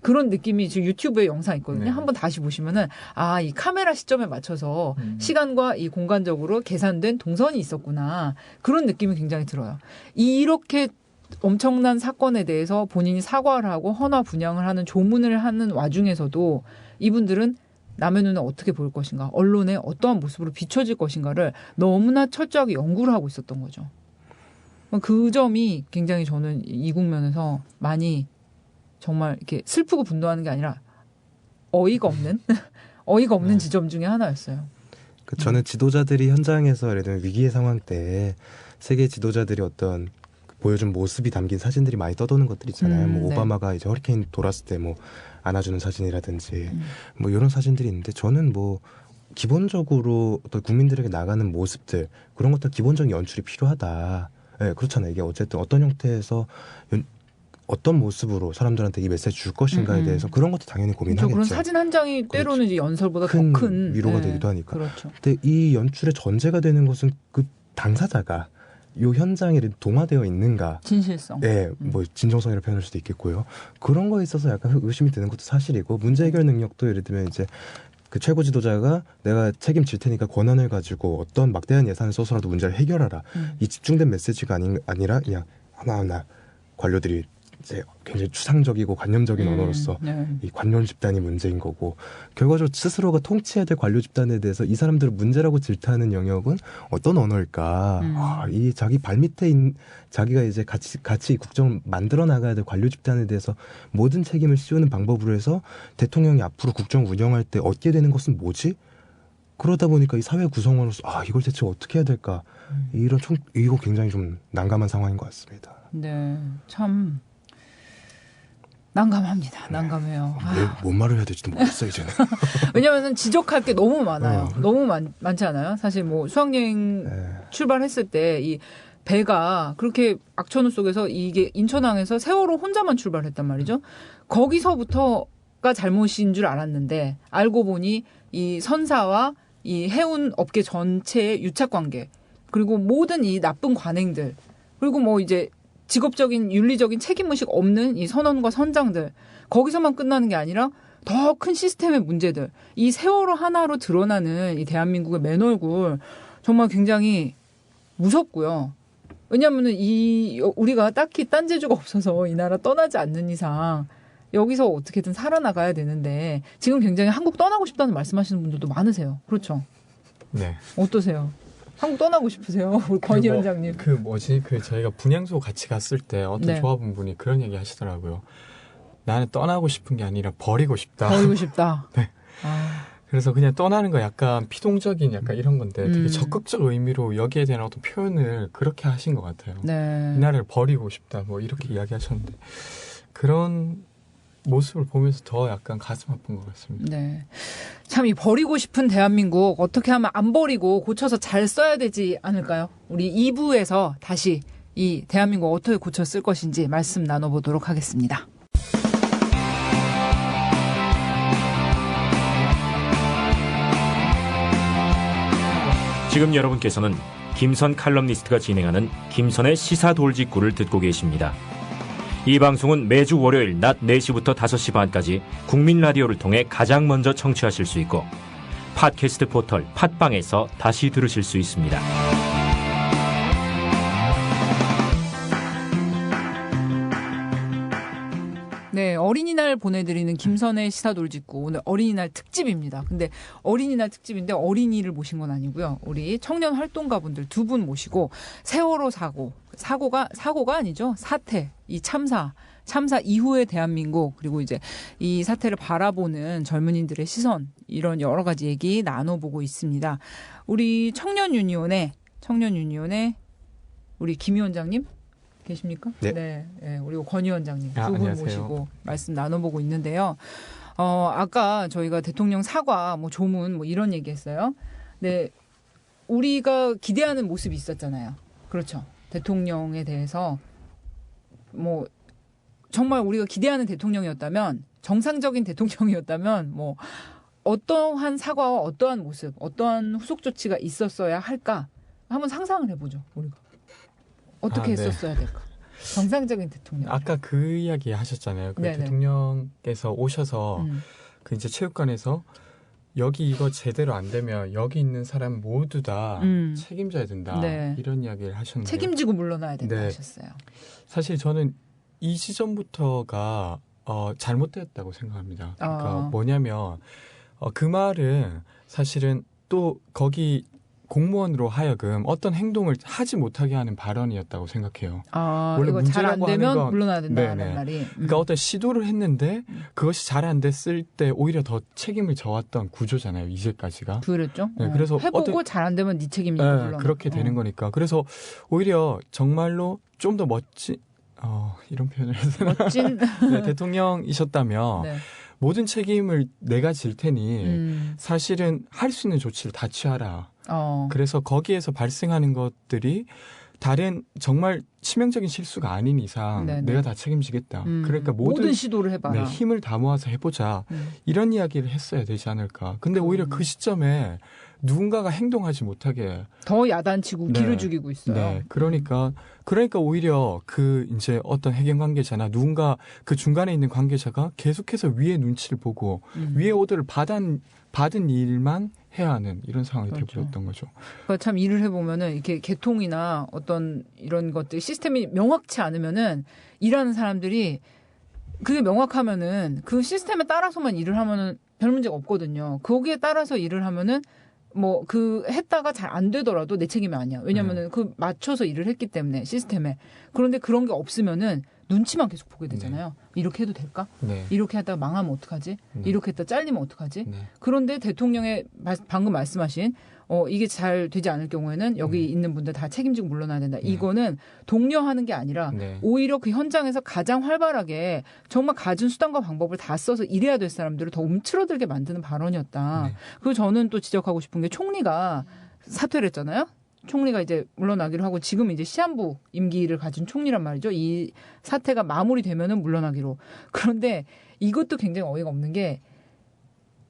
[SPEAKER 1] 그런 느낌이 지금 유튜브에 영상 있거든요.
[SPEAKER 3] 네.
[SPEAKER 1] 한번 다시 보시면은 이 카메라 시점에 맞춰서 시간과 이 공간적으로 계산된 동선이 있었구나. 그런 느낌이 굉장히 들어요. 이렇게 엄청난 사건에 대해서 본인이 사과를 하고 헌화 분향을 하는 조문을 하는 와중에서도 이분들은 남의 눈에 어떻게 보일 것인가, 언론에 어떠한 모습으로 비춰질 것인가를 너무나 철저하게 연구를 하고 있었던 거죠. 그 점이 굉장히 저는 이 국면에서 많이 정말 이렇게 슬프고 분노하는 게 아니라 어이가 없는 지점 중에 하나였어요.
[SPEAKER 2] 저는 지도자들이 현장에서 예를 들면 위기의 상황 때 세계 지도자들이 어떤 보여준 모습이 담긴 사진들이 많이 떠도는 것들 있잖아요. 뭐
[SPEAKER 1] 네.
[SPEAKER 2] 오바마가 이제 허리케인 돌았을 때 뭐 안아주는 사진이라든지 뭐 이런 사진들이 있는데 저는 뭐 기본적으로 어떤 국민들에게 나가는 모습들 그런 것들 기본적인 연출이 필요하다. 네, 그렇잖아요. 이게 어쨌든 어떤 형태에서 어떤 모습으로 사람들한테 이 메시지 줄 것인가에 대해서 그런 것도 당연히 고민하겠죠.
[SPEAKER 1] 그런 사진 한 장이 때로는 이제 연설보다 더 큰
[SPEAKER 2] 위로가 되기도 하니까.
[SPEAKER 1] 그렇죠.
[SPEAKER 2] 근데 이 연출의 전제가 되는 것은 그 당사자가 요 현장에 동화되어 있는가.
[SPEAKER 1] 진실성.
[SPEAKER 2] 네, 뭐 진정성이라고 표현할 수도 있겠고요. 그런 거에 있어서 약간 의심이 드는 것도 사실이고 문제 해결 능력도 예를 들면 이제 그 최고 지도자가 내가 책임질 테니까 권한을 가지고 어떤 막대한 예산을 써서라도 문제를 해결하라. 이 집중된 메시지가 아니라 그냥 하나하나 관료들이 이제 굉장히 추상적이고 관념적인 언어로서 이 관료 집단이 문제인 거고 결과적으로 스스로가 통치해야 될 관료 집단에 대해서 이 사람들을 문제라고 질타하는 영역은 어떤 언어일까? 이 자기 발밑에 자기가 이제 같이 이 국정을 만들어 나가야 될 관료 집단에 대해서 모든 책임을 씌우는 방법으로 해서 대통령이 앞으로 국정 운영할 때 얻게 되는 것은 뭐지? 그러다 보니까 이 사회 구성원으로서 이걸 대체 어떻게 해야 될까? 이거 굉장히 좀 난감한 상황인 것 같습니다.
[SPEAKER 1] 네, 참. 난감합니다. 난감해요.
[SPEAKER 2] 뭔 말을 해야 될지도 모르겠어요, 이제는.
[SPEAKER 1] 왜냐면은 지적할 게 너무 많아요. 너무 많지 않아요? 사실 뭐 수학여행 출발했을 때 이 배가 그렇게 악천후 속에서 이게 인천항에서 세월호 혼자만 출발했단 말이죠. 거기서부터가 잘못인 줄 알았는데 알고 보니 이 선사와 이 해운 업계 전체의 유착 관계 그리고 모든 이 나쁜 관행들 그리고 뭐 이제 직업적인 윤리적인 책임의식 없는 이 선원과 선장들 거기서만 끝나는 게 아니라 더 큰 시스템의 문제들 이 세월호 하나로 드러나는 이 대한민국의 맨얼굴 정말 굉장히 무섭고요. 왜냐하면은 우리가 딱히 딴 재주가 없어서 이 나라 떠나지 않는 이상 여기서 어떻게든 살아나가야 되는데 지금 굉장히 한국 떠나고 싶다는 말씀하시는 분들도 많으세요. 그렇죠?
[SPEAKER 3] 네.
[SPEAKER 1] 어떠세요? 한국 떠나고 싶으세요? 우리 권 위원장님.
[SPEAKER 3] 저희가 분향소 같이 갔을 때 어떤 조합원분이 그런 얘기 하시더라고요. 나는 떠나고 싶은 게 아니라 버리고 싶다.
[SPEAKER 1] 버리고 싶다.
[SPEAKER 3] 네. 그래서 그냥 떠나는 거 약간 피동적인 약간 이런 건데 되게
[SPEAKER 1] 음.
[SPEAKER 3] 적극적 의미로 여기에 대한 어떤 표현을 그렇게 하신 것 같아요.
[SPEAKER 1] 네.
[SPEAKER 3] 이 나라를 버리고 싶다 뭐 이렇게 이야기하셨는데 그런 모습을 보면서 더 약간 가슴 아픈 것 같습니다.
[SPEAKER 1] 네. 참 이 버리고 싶은 대한민국 어떻게 하면 안 버리고 고쳐서 잘 써야 되지 않을까요? 우리 2부에서 다시 이 대한민국 어떻게 고쳐 쓸 것인지 말씀 나눠보도록 하겠습니다.
[SPEAKER 4] 지금 여러분께서는 김선 칼럼니스트가 진행하는 김선의 시사돌직구를 듣고 계십니다. 이 방송은 매주 월요일 낮 4시부터 5시 반까지 국민 라디오를 통해 가장 먼저 청취하실 수 있고 팟캐스트 포털 팟빵에서 다시 들으실 수 있습니다.
[SPEAKER 1] 네, 어린이날 보내드리는 김선의 시사돌직구 오늘 어린이날 특집입니다. 근데 어린이날 특집인데 어린이를 모신 건 아니고요. 우리 청년 활동가분들 두 분 모시고 세월호 사고가 아니죠. 사태, 이 참사 이후의 대한민국 그리고 이제 이 사태를 바라보는 젊은이들의 시선 이런 여러 가지 얘기 나눠보고 있습니다. 우리 청년 유니온의 우리 김 위원장님 계십니까?
[SPEAKER 2] 네.
[SPEAKER 1] 네, 우리 권 위원장님 두 분
[SPEAKER 3] 안녕하세요.
[SPEAKER 1] 모시고 말씀 나눠보고 있는데요. 아까 저희가 대통령 사과, 뭐 조문, 뭐 이런 얘기했어요. 네, 우리가 기대하는 모습이 있었잖아요. 그렇죠. 대통령에 대해서 뭐 정말 우리가 기대하는 대통령이었다면 정상적인 대통령이었다면 뭐 어떠한 사과와 어떠한 모습, 어떠한 후속 조치가 있었어야 할까 한번 상상을 해보죠. 우리가. 어떻게 했었어야 될까? 정상적인 대통령.
[SPEAKER 3] 아까 그 이야기 하셨잖아요. 그
[SPEAKER 1] 네네.
[SPEAKER 3] 대통령께서 오셔서 그 이제 체육관에서 여기 이거 제대로 안 되면 여기 있는 사람 모두 다 책임져야 된다.
[SPEAKER 1] 네.
[SPEAKER 3] 이런 이야기를 하셨는데
[SPEAKER 1] 책임지고 물러나야 된다
[SPEAKER 3] 네.
[SPEAKER 1] 하셨어요.
[SPEAKER 3] 사실 저는 이 시점부터가 잘못됐다고 생각합니다. 그러니까 뭐냐면 그 말은 사실은 또 거기 공무원으로 하여금 어떤 행동을 하지 못하게 하는 발언이었다고 생각해요.
[SPEAKER 1] 원래 이거 잘 안
[SPEAKER 3] 문제라고
[SPEAKER 1] 되면
[SPEAKER 3] 하는 건-
[SPEAKER 1] 물러나야 된다는
[SPEAKER 3] 네네.
[SPEAKER 1] 말이.
[SPEAKER 3] 그러니까 어떤 시도를 했는데 그것이 잘 안 됐을 때 오히려 더 책임을 져왔던 구조잖아요. 이제까지가.
[SPEAKER 1] 그랬죠.
[SPEAKER 3] 네, 그래서
[SPEAKER 1] 해보고
[SPEAKER 3] 어떤-
[SPEAKER 1] 잘 안 되면 네 책임이니까
[SPEAKER 3] 네,
[SPEAKER 1] 물러나.
[SPEAKER 3] 그렇게 되는 거니까. 그래서 오히려 정말로 좀 더 멋진 이런 표현을 해서
[SPEAKER 1] 멋진.
[SPEAKER 3] 네, 대통령이셨다면
[SPEAKER 1] 네.
[SPEAKER 3] 모든 책임을 내가 질 테니 사실은 할 수 있는 조치를 다 취하라. 그래서 거기에서 발생하는 것들이 다른 정말 치명적인 실수가 아닌 이상
[SPEAKER 1] 네네.
[SPEAKER 3] 내가 다 책임지겠다. 그러니까
[SPEAKER 1] 모든 시도를 해봐라.
[SPEAKER 3] 네, 힘을 다 모아서 해보자. 이런 이야기를 했어야 되지 않을까. 근데 오히려 그 시점에 누군가가 행동하지 못하게
[SPEAKER 1] 더 야단치고
[SPEAKER 3] 네.
[SPEAKER 1] 기를 죽이고 있어요.
[SPEAKER 3] 네, 그러니까 오히려 그 이제 어떤 해경 관계자나 누군가 그 중간에 있는 관계자가 계속해서 위에 눈치를 보고 위에 오더를 받은 일만 해야 하는 이런 상황이
[SPEAKER 1] 그렇죠.
[SPEAKER 3] 되어버렸던 거죠.
[SPEAKER 1] 그러니까 참 일을 해보면은 이렇게 개통이나 어떤 이런 것들 시스템이 명확치 않으면은 일하는 사람들이 그게 명확하면은 그 시스템에 따라서만 일을 하면은 별 문제가 없거든요. 거기에 따라서 일을 하면은 뭐 그 했다가 잘 안 되더라도 내 책임이 아니야. 왜냐면은 그 맞춰서 일을 했기 때문에 시스템에. 그런데 그런 게 없으면은 눈치만 계속 보게 되잖아요. 이렇게 해도 될까?
[SPEAKER 3] 네.
[SPEAKER 1] 이렇게 하다가 망하면 어떡하지? 이렇게 했다 잘리면 어떡하지?
[SPEAKER 3] 네.
[SPEAKER 1] 그런데 대통령의 방금 말씀하신 이게 잘 되지 않을 경우에는 여기 있는 분들 다 책임지고 물러나야 된다. 이거는 독려하는 게 아니라
[SPEAKER 3] 네.
[SPEAKER 1] 오히려 그 현장에서 가장 활발하게 정말 가진 수단과 방법을 다 써서 일해야 될 사람들을 더 움츠러들게 만드는 발언이었다.
[SPEAKER 3] 네.
[SPEAKER 1] 그리고 저는 또 지적하고 싶은 게 총리가 사퇴를 했잖아요. 총리가 이제 물러나기로 하고 지금 이제 시한부 임기를 가진 총리란 말이죠. 이 사태가 마무리되면은 물러나기로. 그런데 이것도 굉장히 어이가 없는 게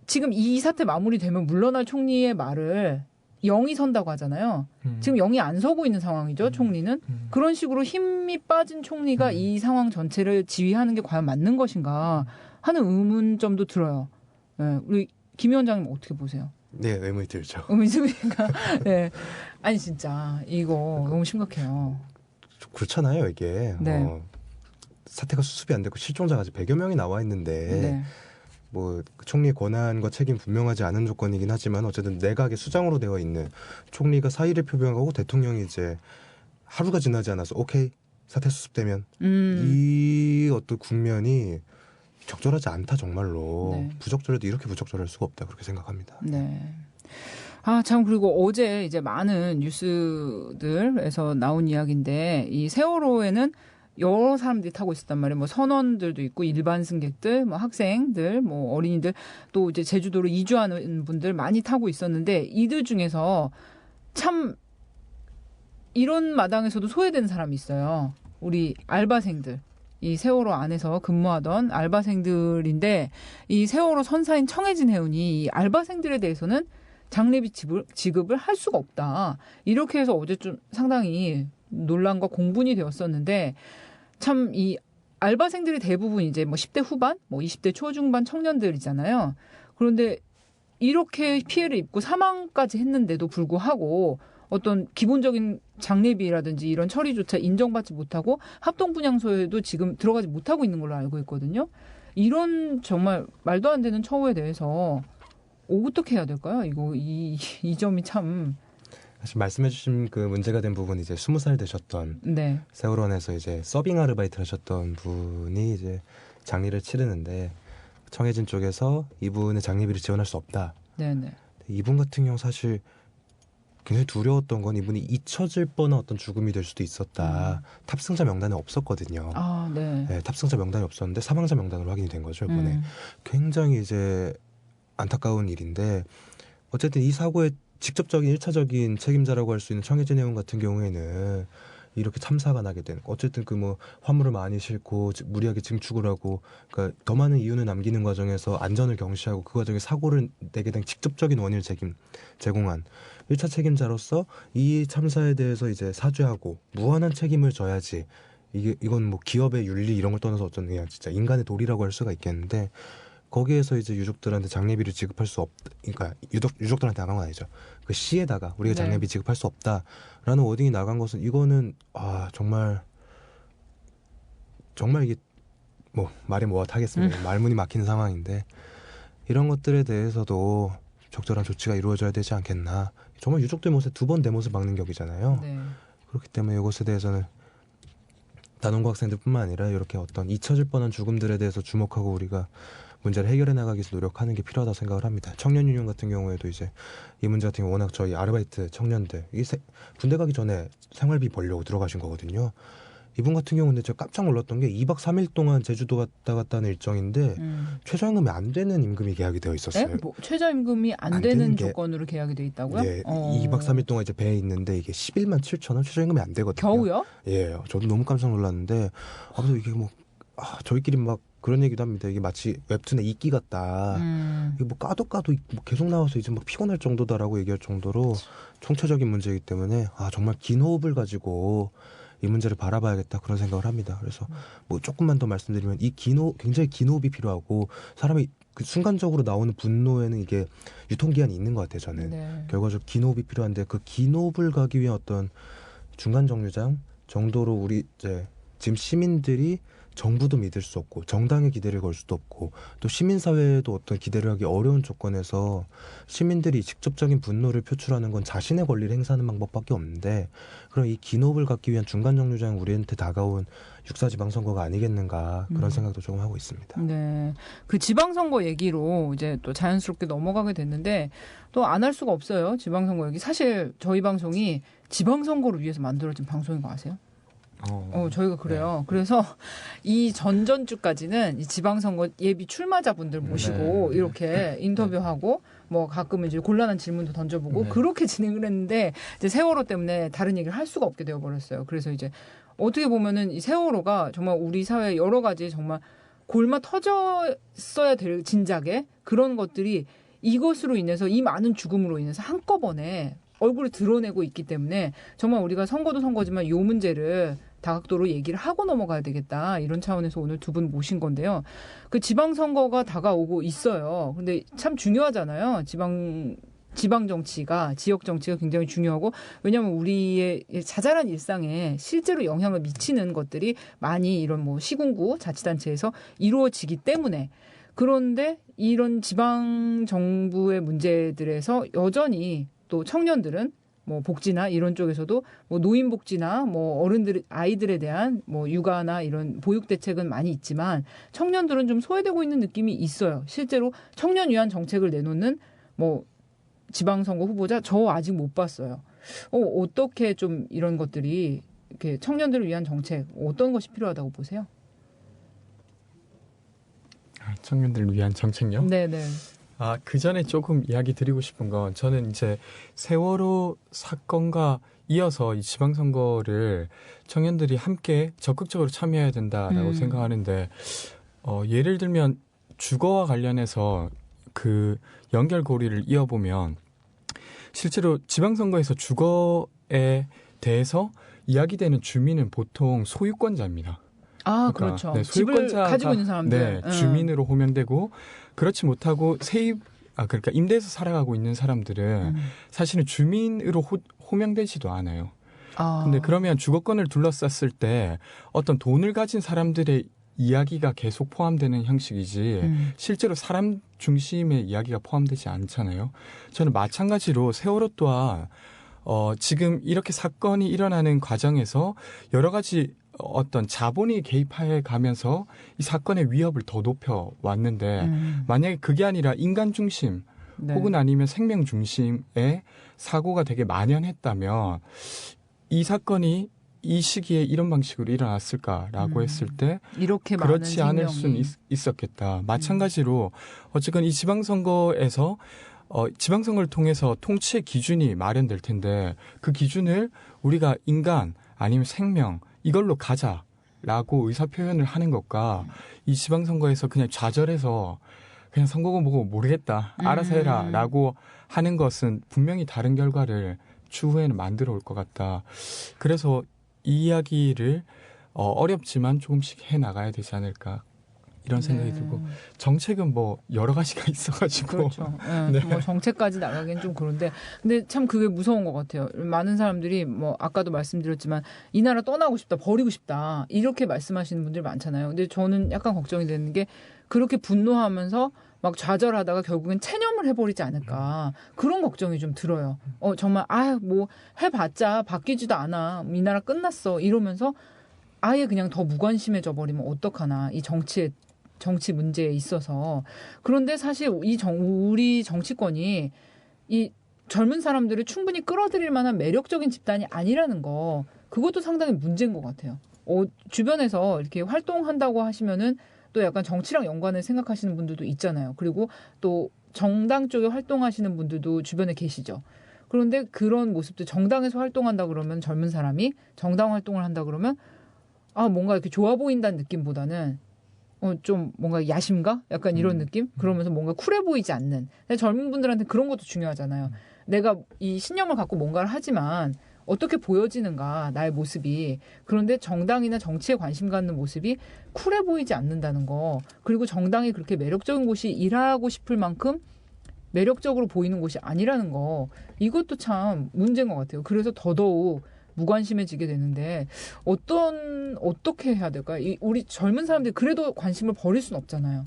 [SPEAKER 1] 지금 이 사태 마무리되면 물러날 총리의 말을 영이 선다고 하잖아요. 지금 영이 안 서고 있는 상황이죠. 총리는. 그런 식으로 힘이 빠진 총리가 이 상황 전체를 지휘하는 게 과연 맞는 것인가 하는 의문점도 들어요. 네, 우리 김 위원장님 어떻게 보세요?
[SPEAKER 2] 네, 의문이 들죠.
[SPEAKER 1] 의문입니까? 네. 아니 진짜 이거 너무 심각해요.
[SPEAKER 2] 그렇잖아요, 이게.
[SPEAKER 1] 네.
[SPEAKER 2] 사태가 수습이 안 되고 실종자가 100여 명이 나와 있는데
[SPEAKER 1] 네.
[SPEAKER 2] 뭐 총리의 권한과 책임 분명하지 않은 조건이긴 하지만 어쨌든 내각의 수장으로 되어 있는 총리가 사의를 표명하고 대통령이 이제 하루가 지나지 않아서 오케이 사태 수습되면 이 어떤 국면이 적절하지 않다 정말로.
[SPEAKER 1] 네.
[SPEAKER 2] 부적절해도 이렇게 부적절할 수가 없다 그렇게 생각합니다.
[SPEAKER 1] 네. 아, 참, 그리고 어제 이제 많은 뉴스들에서 나온 이야기인데, 이 세월호에는 여러 사람들이 타고 있었단 말이에요. 뭐 선원들도 있고, 일반 승객들, 뭐 학생들, 뭐 어린이들, 또 이제 제주도로 이주하는 분들 많이 타고 있었는데, 이들 중에서 참, 이런 마당에서도 소외된 사람이 있어요. 우리 알바생들. 이 세월호 안에서 근무하던 알바생들인데, 이 세월호 선사인 청해진 해운이 이 알바생들에 대해서는 장례비 지급을 할 수가 없다. 이렇게 해서 어제 좀 상당히 논란과 공분이 되었었는데, 참 이 알바생들이 대부분 이제 뭐 10대 후반, 뭐 20대 초중반 청년들이잖아요. 그런데 이렇게 피해를 입고 사망까지 했는데도 불구하고 어떤 기본적인 장례비라든지 이런 처리조차 인정받지 못하고 합동분향소에도 지금 들어가지 못하고 있는 걸로 알고 있거든요. 이런 정말 말도 안 되는 처우에 대해서 어떻게 해야 될까요? 이 점이 참.
[SPEAKER 2] 사실 말씀해주신 그 문제가 된 부분 이제 20살 되셨던
[SPEAKER 1] 네.
[SPEAKER 2] 세월호원에서 이제 서빙 아르바이트를 하셨던 분이 이제 장례를 치르는데 청해진 쪽에서 이분의 장례비를 지원할 수 없다.
[SPEAKER 1] 네네.
[SPEAKER 2] 이분 같은 경우 사실 굉장히 두려웠던 건 이분이 잊혀질 뻔한 어떤 죽음이 될 수도 있었다. 탑승자 명단에 없었거든요.
[SPEAKER 1] 아, 네.
[SPEAKER 2] 네, 탑승자 명단이 없었는데 사망자 명단으로 확인이 된 거죠, 이번에. 굉장히 이제 안타까운 일인데 어쨌든 이 사고의 직접적인 1차적인 책임자라고 할 수 있는 청해진 해운 같은 경우에는 이렇게 참사가 나게 된 어쨌든 그 뭐 화물을 많이 싣고 무리하게 증축을 하고 그러니까 더 많은 이윤을 남기는 과정에서 안전을 경시하고 그 과정에 사고를 내게 된 직접적인 원인을 제공한 1차 책임자로서 이 참사에 대해서 이제 사죄하고 무한한 책임을 져야지 이건 뭐 기업의 윤리 이런 걸 떠나서 어떤 그냥 진짜 인간의 도리라고 할 수가 있겠는데 거기에서 이제 유족들한테 장례비를 지급할 수 그러니까 유족들한테 나간 건 아니죠. 그 시에다가 우리가 장례비 지급할 수 없다라는 워딩이 나간 것은 이거는 정말 이게 뭐 말이 뭐하겠습니다. 말문이 막히는 상황인데 이런 것들에 대해서도 적절한 조치가 이루어져야 되지 않겠나. 정말 유족들 못에 두 번 대못을 박는 격이잖아요.
[SPEAKER 1] 네.
[SPEAKER 2] 그렇기 때문에 이것에 대해서는 단원고 학생들뿐만 아니라 이렇게 어떤 잊혀질 뻔한 죽음들에 대해서 주목하고 우리가 문제를 해결해 나가기 위해서 노력하는 게 필요하다고 생각을 합니다. 청년 유년 같은 경우에도 이제 이 문제 같은 경우 워낙 저희 아르바이트 청년들 군대 가기 전에 생활비 벌려고 들어가신 거거든요. 이분 같은 경우는 제가 깜짝 놀랐던 게 2박 3일 동안 제주도 갔다 갔다는 일정인데 최저임금이 안 되는 임금이 계약이 되어 있었어요.
[SPEAKER 1] 네? 뭐 최저임금이 안 되는 조건으로 계약이 돼 있다고요?
[SPEAKER 2] 네, 2박 3일 동안 이제 배에 있는데 이게 11만 7천 원 최저임금이 안 되거든요.
[SPEAKER 1] 겨우요?
[SPEAKER 2] 예, 저도 너무 깜짝 놀랐는데 아무튼 이게 뭐 저희끼리 막 그런 얘기도 합니다. 이게 마치 웹툰의 이끼 같다. 이게 뭐 까도 뭐 계속 나와서 이제 막 피곤할 정도다라고 얘기할 정도로 총체적인 문제이기 때문에 정말 긴 호흡을 가지고 이 문제를 바라봐야겠다 그런 생각을 합니다. 그래서 뭐 조금만 더 말씀드리면 굉장히 긴 호흡이 필요하고 사람이 그 순간적으로 나오는 분노에는 이게 유통기한이 있는 것 같아요. 저는
[SPEAKER 1] 네.
[SPEAKER 2] 결과적으로 긴 호흡이 필요한데 그 긴 호흡을 가기 위한 어떤 중간 정류장 정도로 우리 이제 지금 시민들이 정부도 믿을 수 없고 정당의 기대를 걸 수도 없고 또 시민사회에도 어떤 기대를 하기 어려운 조건에서 시민들이 직접적인 분노를 표출하는 건 자신의 권리를 행사하는 방법밖에 없는데 그럼 이 긴 호흡을 갖기 위한 중간 정류장 우리한테 다가온 육사지방선거가 아니겠는가 그런 생각도 조금 하고 있습니다.
[SPEAKER 1] 네. 그 지방선거 얘기로 이제 또 자연스럽게 넘어가게 됐는데 또 안 할 수가 없어요. 지방선거 얘기. 사실 저희 방송이 지방선거를 위해서 만들어진 방송인 거 아세요? 저희가 그래요. 네. 그래서 이 전전주까지는 이 지방선거 예비 출마자분들 모시고 이렇게 인터뷰하고 뭐 가끔은 이제 곤란한 질문도 던져보고 그렇게 진행을 했는데 이제 세월호 때문에 다른 얘기를 할 수가 없게 되어버렸어요. 그래서 이제 어떻게 보면은 이 세월호가 정말 우리 사회 여러 가지 정말 골마 터졌어야 될 진작에 그런 것들이 이것으로 인해서 이 많은 죽음으로 인해서 한꺼번에 얼굴을 드러내고 있기 때문에 정말 우리가 선거도 선거지만 이 문제를 다각도로 얘기를 하고 넘어가야 되겠다. 이런 차원에서 오늘 두 분 모신 건데요. 그 지방선거가 다가오고 있어요. 근데 참 중요하잖아요. 지방 정치가, 지역 정치가 굉장히 중요하고, 왜냐하면 우리의 자잘한 일상에 실제로 영향을 미치는 것들이 많이 이런 뭐 시군구, 자치단체에서 이루어지기 때문에 그런데 이런 지방 정부의 문제들에서 여전히 또 청년들은 뭐 복지나 이런 쪽에서도 뭐 노인 복지나 뭐 아이들에 대한 뭐 육아나 이런 보육 대책은 많이 있지만 청년들은 좀 소외되고 있는 느낌이 있어요. 실제로 청년 위한 정책을 내놓는 뭐 지방선거 후보자 저 아직 못 봤어요. 어떻게 좀 이런 것들이 이렇게 청년들을 위한 정책 어떤 것이 필요하다고 보세요?
[SPEAKER 3] 청년들을 위한 정책요?
[SPEAKER 1] 네네.
[SPEAKER 3] 그 전에 조금 이야기 드리고 싶은 건 저는 이제 세월호 사건과 이어서 이 지방선거를 청년들이 함께 적극적으로 참여해야 된다라고 생각하는데, 예를 들면 주거와 관련해서 그 연결고리를 이어보면 실제로 지방선거에서 주거에 대해서 이야기되는 주민은 보통 소유권자입니다.
[SPEAKER 1] 그렇죠.
[SPEAKER 3] 네,
[SPEAKER 1] 집을 가지고 있는 사람들.
[SPEAKER 3] 네, 주민으로 호명되고 그렇지 못하고 그러니까 임대해서 살아가고 있는 사람들은 사실은 주민으로 호명되지도 않아요. 근데 그러면 주거권을 둘러쌌을 때 어떤 돈을 가진 사람들의 이야기가 계속 포함되는 형식이지 실제로 사람 중심의 이야기가 포함되지 않잖아요. 저는 마찬가지로 세월호 또한 지금 이렇게 사건이 일어나는 과정에서 여러 가지 어떤 자본이 개입해 가면서 이 사건의 위협을 더 높여 왔는데 만약에 그게 아니라 인간 중심
[SPEAKER 1] 네.
[SPEAKER 3] 혹은 아니면 생명 중심의 사고가 되게 만연했다면 이 사건이 이 시기에 이런 방식으로 일어났을까라고 했을 때
[SPEAKER 1] 이렇게
[SPEAKER 3] 그렇지
[SPEAKER 1] 많은
[SPEAKER 3] 않을
[SPEAKER 1] 생명이.
[SPEAKER 3] 수는 있었겠다. 마찬가지로 어쨌건 이 지방선거에서 지방선거를 통해서 통치의 기준이 마련될 텐데 그 기준을 우리가 인간 아니면 생명 이걸로 가자라고 의사표현을 하는 것과 이 지방선거에서 그냥 좌절해서 그냥 선거고 뭐고 모르겠다 알아서 해라라고 하는 것은 분명히 다른 결과를 추후에는 만들어 올 것 같다. 그래서 이 이야기를 어렵지만 조금씩 해나가야 되지 않을까 이런 생각이 들고 정책은 뭐 여러 가지가 있어가지고
[SPEAKER 1] 그렇죠. 네. 뭐 정책까지 나가기엔 좀 그런데 근데 참 그게 무서운 것 같아요. 많은 사람들이 뭐 아까도 말씀드렸지만 이 나라 떠나고 싶다, 버리고 싶다 이렇게 말씀하시는 분들이 많잖아요. 근데 저는 약간 걱정이 되는 게 그렇게 분노하면서 막 좌절하다가 결국엔 체념을 해버리지 않을까 그런 걱정이 좀 들어요. 정말 뭐 해봤자 바뀌지도 않아 이 나라 끝났어 이러면서 아예 그냥 더 무관심해져 버리면 어떡하나 이 정치 문제에 있어서. 그런데 사실 우리 정치권이 이 젊은 사람들을 충분히 끌어들일 만한 매력적인 집단이 아니라는 거 그것도 상당히 문제인 것 같아요. 주변에서 이렇게 활동한다고 하시면은 또 약간 정치랑 연관을 생각하시는 분들도 있잖아요. 그리고 또 정당 쪽에 활동하시는 분들도 주변에 계시죠. 그런데 그런 모습들 정당에서 활동한다 그러면 젊은 사람이 정당 활동을 한다 그러면 뭔가 이렇게 좋아 보인다는 느낌보다는 좀 뭔가 야심가? 약간 이런 느낌? 그러면서 뭔가 쿨해 보이지 않는. 젊은 분들한테 그런 것도 중요하잖아요. 내가 이 신념을 갖고 뭔가를 하지만 어떻게 보여지는가, 나의 모습이. 그런데 정당이나 정치에 관심 갖는 모습이 쿨해 보이지 않는다는 거. 그리고 정당이 그렇게 매력적인 곳이 일하고 싶을 만큼 매력적으로 보이는 곳이 아니라는 거. 이것도 참 문제인 것 같아요. 그래서 더더욱 무관심해지게 되는데 어떻게 해야 될까요? 우리 젊은 사람들이 그래도 관심을 버릴 수는 없잖아요.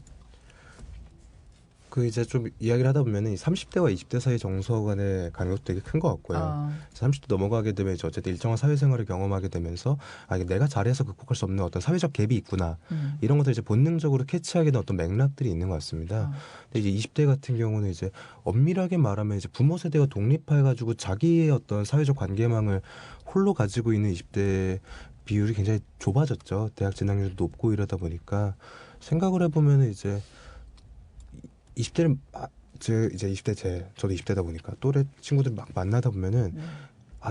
[SPEAKER 2] 이제 좀 이야기를 하다 보면은 30대와 20대 사이 정서 간의 간격도 되게 큰 것 같고요. 30대 넘어가게 되면 이제 어쨌든 일정한 사회생활을 경험하게 되면서 이게 내가 잘해서 극복할 수 없는 어떤 사회적 갭이 있구나. 이런 것들 이제 본능적으로 캐치하게 된 어떤 맥락들이 있는 것 같습니다. 근데 이제 20대 같은 경우는 이제 엄밀하게 말하면 이제 부모 세대가 독립해가지고 자기의 어떤 사회적 관계망을 홀로 가지고 있는 20대 비율이 굉장히 좁아졌죠. 대학 진학률도 높고 이러다 보니까 생각을 해보면은 이제 20대를 이제 20대 저도 20대다 보니까 또래 친구들 막 만나다 보면은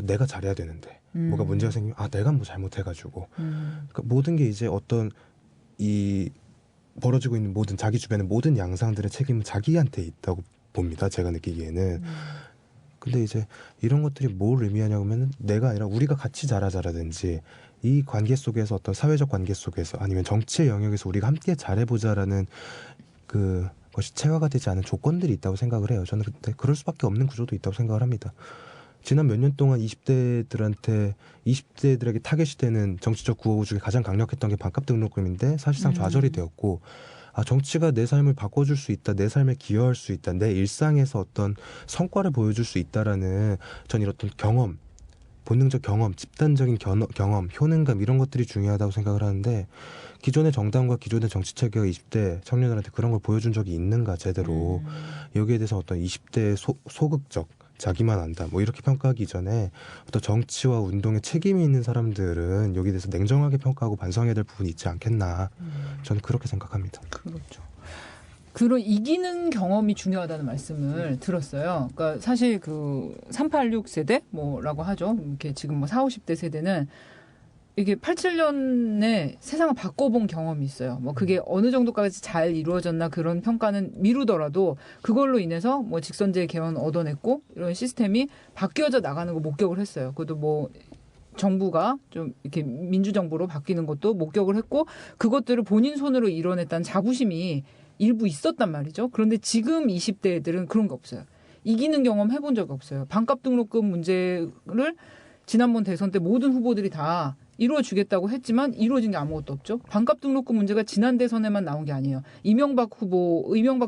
[SPEAKER 2] 내가 잘해야 되는데 뭐가 문제가 생기면 내가 뭐 잘못해가지고 그러니까 모든 게 이제 어떤 이 벌어지고 있는 모든 자기 주변의 모든 양상들의 책임은 자기한테 있다고 봅니다. 제가 느끼기에는. 근데 이제 이런 것들이 뭘 의미하냐면은 내가 아니라 우리가 같이 자라자라든지 이 관계 속에서 어떤 사회적 관계 속에서 아니면 정치의 영역에서 우리가 함께 잘해보자라는 것이 체화가 되지 않은 조건들이 있다고 생각을 해요. 저는 그때 그럴 수밖에 없는 구조도 있다고 생각을 합니다. 지난 몇 년 동안 20대들에게 타겟이 되는 정치적 구호 중에 가장 강력했던 게 반값 등록금인데 사실상 좌절이 되었고 정치가 내 삶을 바꿔줄 수 있다, 내 삶에 기여할 수 있다, 내 일상에서 어떤 성과를 보여줄 수 있다라는 전 이런 경험, 본능적 경험, 집단적인 경험, 효능감 이런 것들이 중요하다고 생각을 하는데 기존의 정당과 기존의 정치 체계가 20대 청년들한테 그런 걸 보여준 적이 있는가 제대로 여기에 대해서 어떤 20대의 소극적 자기만 안다 뭐 이렇게 평가하기 이전에 어떤 정치와 운동에 책임이 있는 사람들은 여기에 대해서 냉정하게 평가하고 반성해야 될 부분이 있지 않겠나 저는 그렇게 생각합니다.
[SPEAKER 1] 그렇죠. 그런 이기는 경험이 중요하다는 말씀을 들었어요. 그러니까 사실 그 386 세대 뭐라고 하죠. 이렇게 지금 뭐 40, 50대 세대는 이게 87년에 세상을 바꿔본 경험이 있어요. 뭐 그게 어느 정도까지 잘 이루어졌나 그런 평가는 미루더라도 그걸로 인해서 뭐 직선제 개헌 얻어냈고 이런 시스템이 바뀌어져 나가는 거 목격을 했어요. 그것도 뭐 정부가 좀 이렇게 민주정부로 바뀌는 것도 목격을 했고 그것들을 본인 손으로 이뤄냈다는 자부심이 일부 있었단 말이죠. 그런데 지금 20대 애들은 그런 게 없어요. 이기는 경험 해본 적이 없어요. 반값 등록금 문제를 지난번 대선 때 모든 후보들이 다 이루어주겠다고 했지만 이루어진 게 아무것도 없죠. 반값 등록금 문제가 지난 대선에만 나온 게 아니에요. 이명박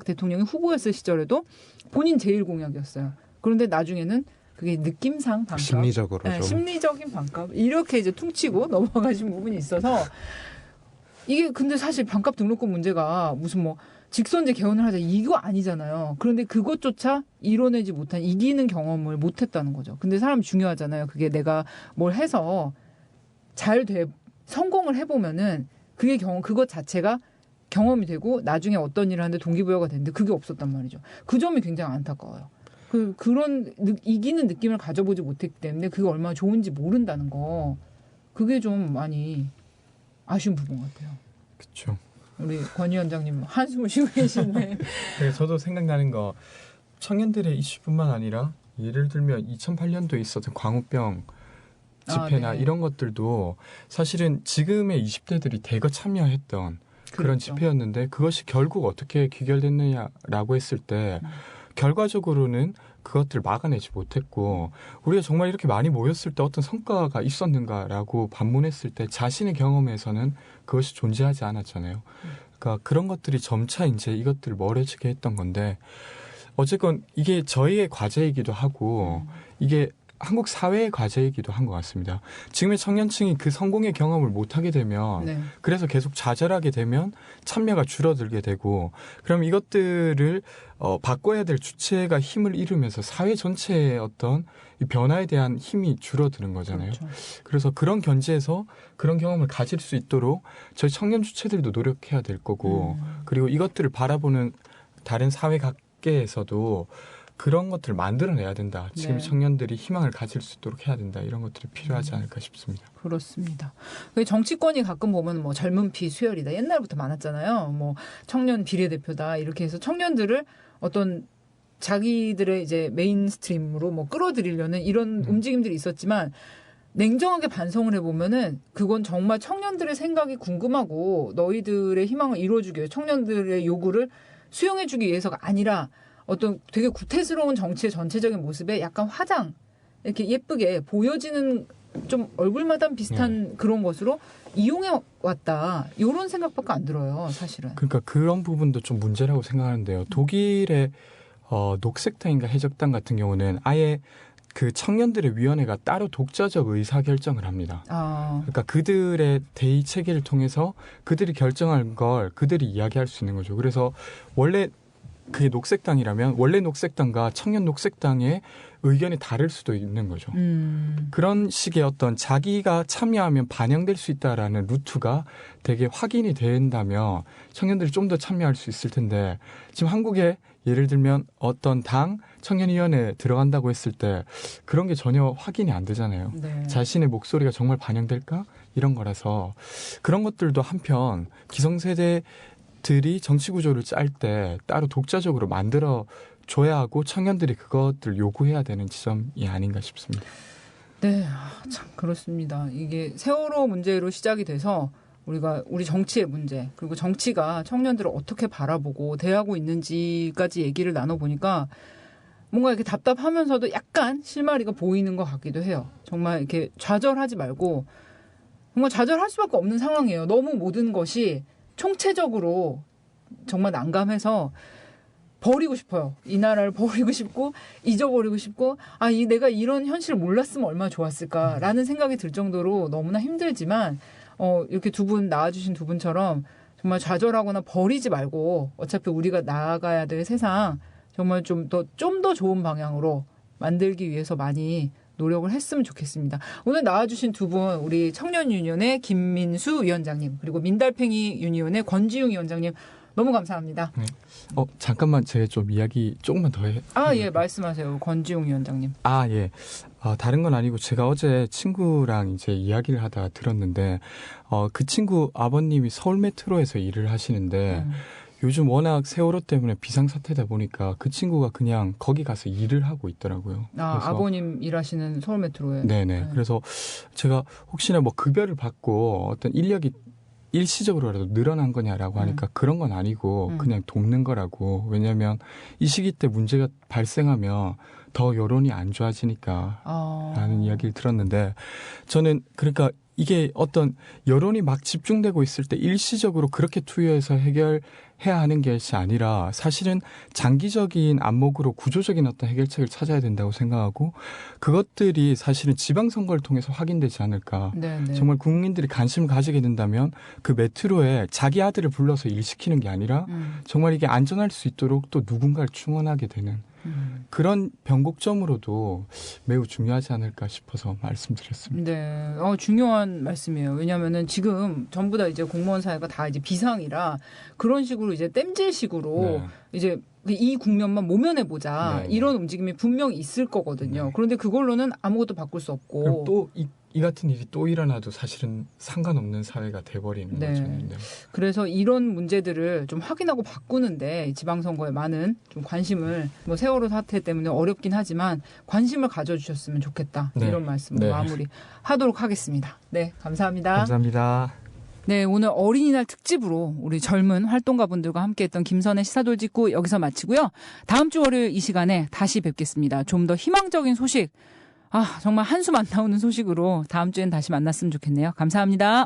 [SPEAKER 1] 대통령이 후보였을 시절에도 본인 제일 공약이었어요. 그런데 나중에는 그게 느낌상 반값.
[SPEAKER 2] 심리적으로
[SPEAKER 1] 네,
[SPEAKER 2] 좀.
[SPEAKER 1] 심리적인 반값. 이렇게 이제 퉁치고 넘어가신 부분이 있어서 이게 근데 사실 반값 등록금 문제가 무슨 뭐 직선제 개헌을 하자 이거 아니잖아요. 그런데 그것조차 이뤄내지 못한 이기는 경험을 못했다는 거죠. 근데 사람 중요하잖아요. 그게 내가 뭘 해서 성공을 해보면은 그것 자체가 경험이 되고 나중에 어떤 일을 하는데 동기부여가 되는데 그게 없었단 말이죠. 그 점이 굉장히 안타까워요. 그런 이기는 느낌을 가져보지 못했기 때문에 그게 얼마나 좋은지 모른다는 거 그게 좀 많이 아쉬운 부분 같아요.
[SPEAKER 3] 그렇죠.
[SPEAKER 1] 우리 권 위원장님 한숨을 쉬고 계시네.
[SPEAKER 3] 네, 저도 생각나는 거 청년들의 이슈뿐만 아니라 예를 들면 2008년도에 있었던 광우병 집회나
[SPEAKER 1] 네.
[SPEAKER 3] 이런 것들도 사실은 지금의 20대들이 대거 참여했던 그런
[SPEAKER 1] 그렇죠.
[SPEAKER 3] 집회였는데 그것이 결국 어떻게 귀결됐느냐라고 했을 때 결과적으로는 그것들을 막아내지 못했고 우리가 정말 이렇게 많이 모였을 때 어떤 성과가 있었는가라고 반문했을 때 자신의 경험에서는 그것이 존재하지 않았잖아요. 그러니까 그런 것들이 점차 이제 이것들을 멀어지게 했던 건데 어쨌건 이게 저희의 과제이기도 하고 이게 한국 사회의 과제이기도 한 것 같습니다. 지금의 청년층이 그 성공의 경험을 못하게 되면
[SPEAKER 1] 네.
[SPEAKER 3] 그래서 계속 좌절하게 되면 참여가 줄어들게 되고 그럼 이것들을 바꿔야 될 주체가 힘을 잃으면서 사회 전체의 어떤 이 변화에 대한 힘이 줄어드는 거잖아요.
[SPEAKER 1] 그렇죠.
[SPEAKER 3] 그래서 그런 견지에서 그런 경험을 가질 수 있도록 저희 청년 주체들도 노력해야 될 거고 그리고 이것들을 바라보는 다른 사회 각계에서도 그런 것들을 만들어내야 된다. 지금
[SPEAKER 1] 네.
[SPEAKER 3] 청년들이 희망을 가질 수 있도록 해야 된다. 이런 것들이 필요하지 않을까 싶습니다.
[SPEAKER 1] 그렇습니다. 정치권이 가끔 보면 뭐 젊은 피 수혈이다. 옛날부터 많았잖아요. 뭐 청년 비례대표다. 이렇게 해서 청년들을 어떤 자기들의 이제 메인스트림으로 뭐 끌어들이려는 이런 움직임들이 있었지만 냉정하게 반성을 해보면은 그건 정말 청년들의 생각이 궁금하고 너희들의 희망을 이루어주기 위해 청년들의 요구를 수용해주기 위해서가 아니라 어떤 되게 구태스러운 정치의 전체적인 모습에 약간 화장 이렇게 예쁘게 보여지는 좀 얼굴마담 비슷한 그런 것으로 이용해 왔다. 이런 생각밖에 안 들어요, 사실은.
[SPEAKER 3] 그러니까 그런 부분도 좀 문제라고 생각하는데요. 독일의 녹색당인가 해적당 같은 경우는 아예 그 청년들의 위원회가 따로 독자적 의사결정을 합니다. 그러니까 그들의 대의 체계를 통해서 그들이 결정한 걸 그들이 이야기할 수 있는 거죠. 그래서 원래 그게 녹색당이라면 원래 녹색당과 청년 녹색당의 의견이 다를 수도 있는 거죠. 그런 식의 어떤 자기가 참여하면 반영될 수 있다라는 루트가 되게 확인이 된다면 청년들이 좀 더 참여할 수 있을 텐데 지금 한국에 예를 들면 어떤 당 청년위원회에 들어간다고 했을 때 그런 게 전혀 확인이 안 되잖아요.
[SPEAKER 1] 네.
[SPEAKER 3] 자신의 목소리가 정말 반영될까? 이런 거라서 그런 것들도 한편 기성세대 들이 정치 구조를 짤 때 따로 독자적으로 만들어 줘야 하고 청년들이 그것들 요구해야 되는 지점이 아닌가 싶습니다.
[SPEAKER 1] 네, 참 그렇습니다. 이게 세월호 문제로 시작이 돼서 우리 정치의 문제 그리고 정치가 청년들을 어떻게 바라보고 대하고 있는지까지 얘기를 나눠보니까 뭔가 이렇게 답답하면서도 약간 실마리가 보이는 것 같기도 해요. 정말 이렇게 좌절하지 말고 정말 좌절할 수밖에 없는 상황이에요. 너무 모든 것이 총체적으로 정말 난감해서 버리고 싶어요. 이 나라를 버리고 싶고 잊어버리고 싶고 내가 이런 현실을 몰랐으면 얼마나 좋았을까라는 생각이 들 정도로 너무나 힘들지만 이렇게 두 분 나와주신 두 분처럼 정말 좌절하거나 버리지 말고 어차피 우리가 나아가야 될 세상 정말 좀 더 좋은 방향으로 만들기 위해서 많이 노력을 했으면 좋겠습니다. 오늘 나와주신 두 분, 우리 청년유니온의 김민수 위원장님, 그리고 민달팽이 유니온의 권지웅 위원장님, 너무 감사합니다.
[SPEAKER 3] 네. 잠깐만 제가 좀 이야기 조금만 더 해.
[SPEAKER 1] 예, 말씀하세요. 권지웅 위원장님.
[SPEAKER 3] 예. 다른 건 아니고 제가 어제 친구랑 이제 이야기를 하다가 들었는데, 그 친구 아버님이 서울 메트로에서 일을 하시는데, 요즘 워낙 세월호 때문에 비상사태다 보니까 그 친구가 그냥 거기 가서 일을 하고 있더라고요. 그래서
[SPEAKER 1] 아버님 일하시는 서울 메트로에.
[SPEAKER 3] 네네.
[SPEAKER 1] 네.
[SPEAKER 3] 그래서 제가 혹시나 뭐 급여를 받고 어떤 인력이 일시적으로라도 늘어난 거냐라고 하니까 그런 건 아니고 그냥 돕는 거라고. 왜냐하면 이 시기 때 문제가 발생하면 더 여론이 안 좋아지니까 라는 이야기를 들었는데, 저는 그러니까 이게 어떤 여론이 막 집중되고 있을 때 일시적으로 그렇게 투여해서 해결해야 하는 것이 아니라 사실은 장기적인 안목으로 구조적인 어떤 해결책을 찾아야 된다고 생각하고, 그것들이 사실은 지방선거를 통해서 확인되지 않을까.
[SPEAKER 1] 네네.
[SPEAKER 3] 정말 국민들이 관심을 가지게 된다면 그 메트로에 자기 아들을 불러서 일시키는 게 아니라 정말 이게 안전할 수 있도록 또 누군가를 충원하게 되는 그런 변곡점으로도 매우 중요하지 않을까 싶어서 말씀드렸습니다.
[SPEAKER 1] 네, 중요한 말씀이에요. 왜냐하면은 지금 전부 다 이제 공무원 사회가 다 이제 비상이라 그런 식으로 이제 땜질식으로 이제 이 국면만 모면해 보자 이런 움직임이 분명히 있을 거거든요. 그런데 그걸로는 아무것도 바꿀 수 없고
[SPEAKER 3] 또 이 같은 일이 또 일어나도 사실은 상관없는 사회가 돼버리는 거죠. 네.
[SPEAKER 1] 그래서 이런 문제들을 좀 확인하고 바꾸는데 지방선거에 많은 좀 관심을, 뭐 세월호 사태 때문에 어렵긴 하지만 관심을 가져주셨으면 좋겠다. 이런 말씀으로 마무리하도록 하겠습니다. 네, 감사합니다.
[SPEAKER 3] 감사합니다.
[SPEAKER 1] 네, 오늘 어린이날 특집으로 우리 젊은 활동가분들과 함께했던 김선의 시사돌직구 여기서 마치고요. 다음 주 월요일 이 시간에 다시 뵙겠습니다. 좀 더 희망적인 소식, 정말 한숨 안 나오는 소식으로 다음 주엔 다시 만났으면 좋겠네요. 감사합니다.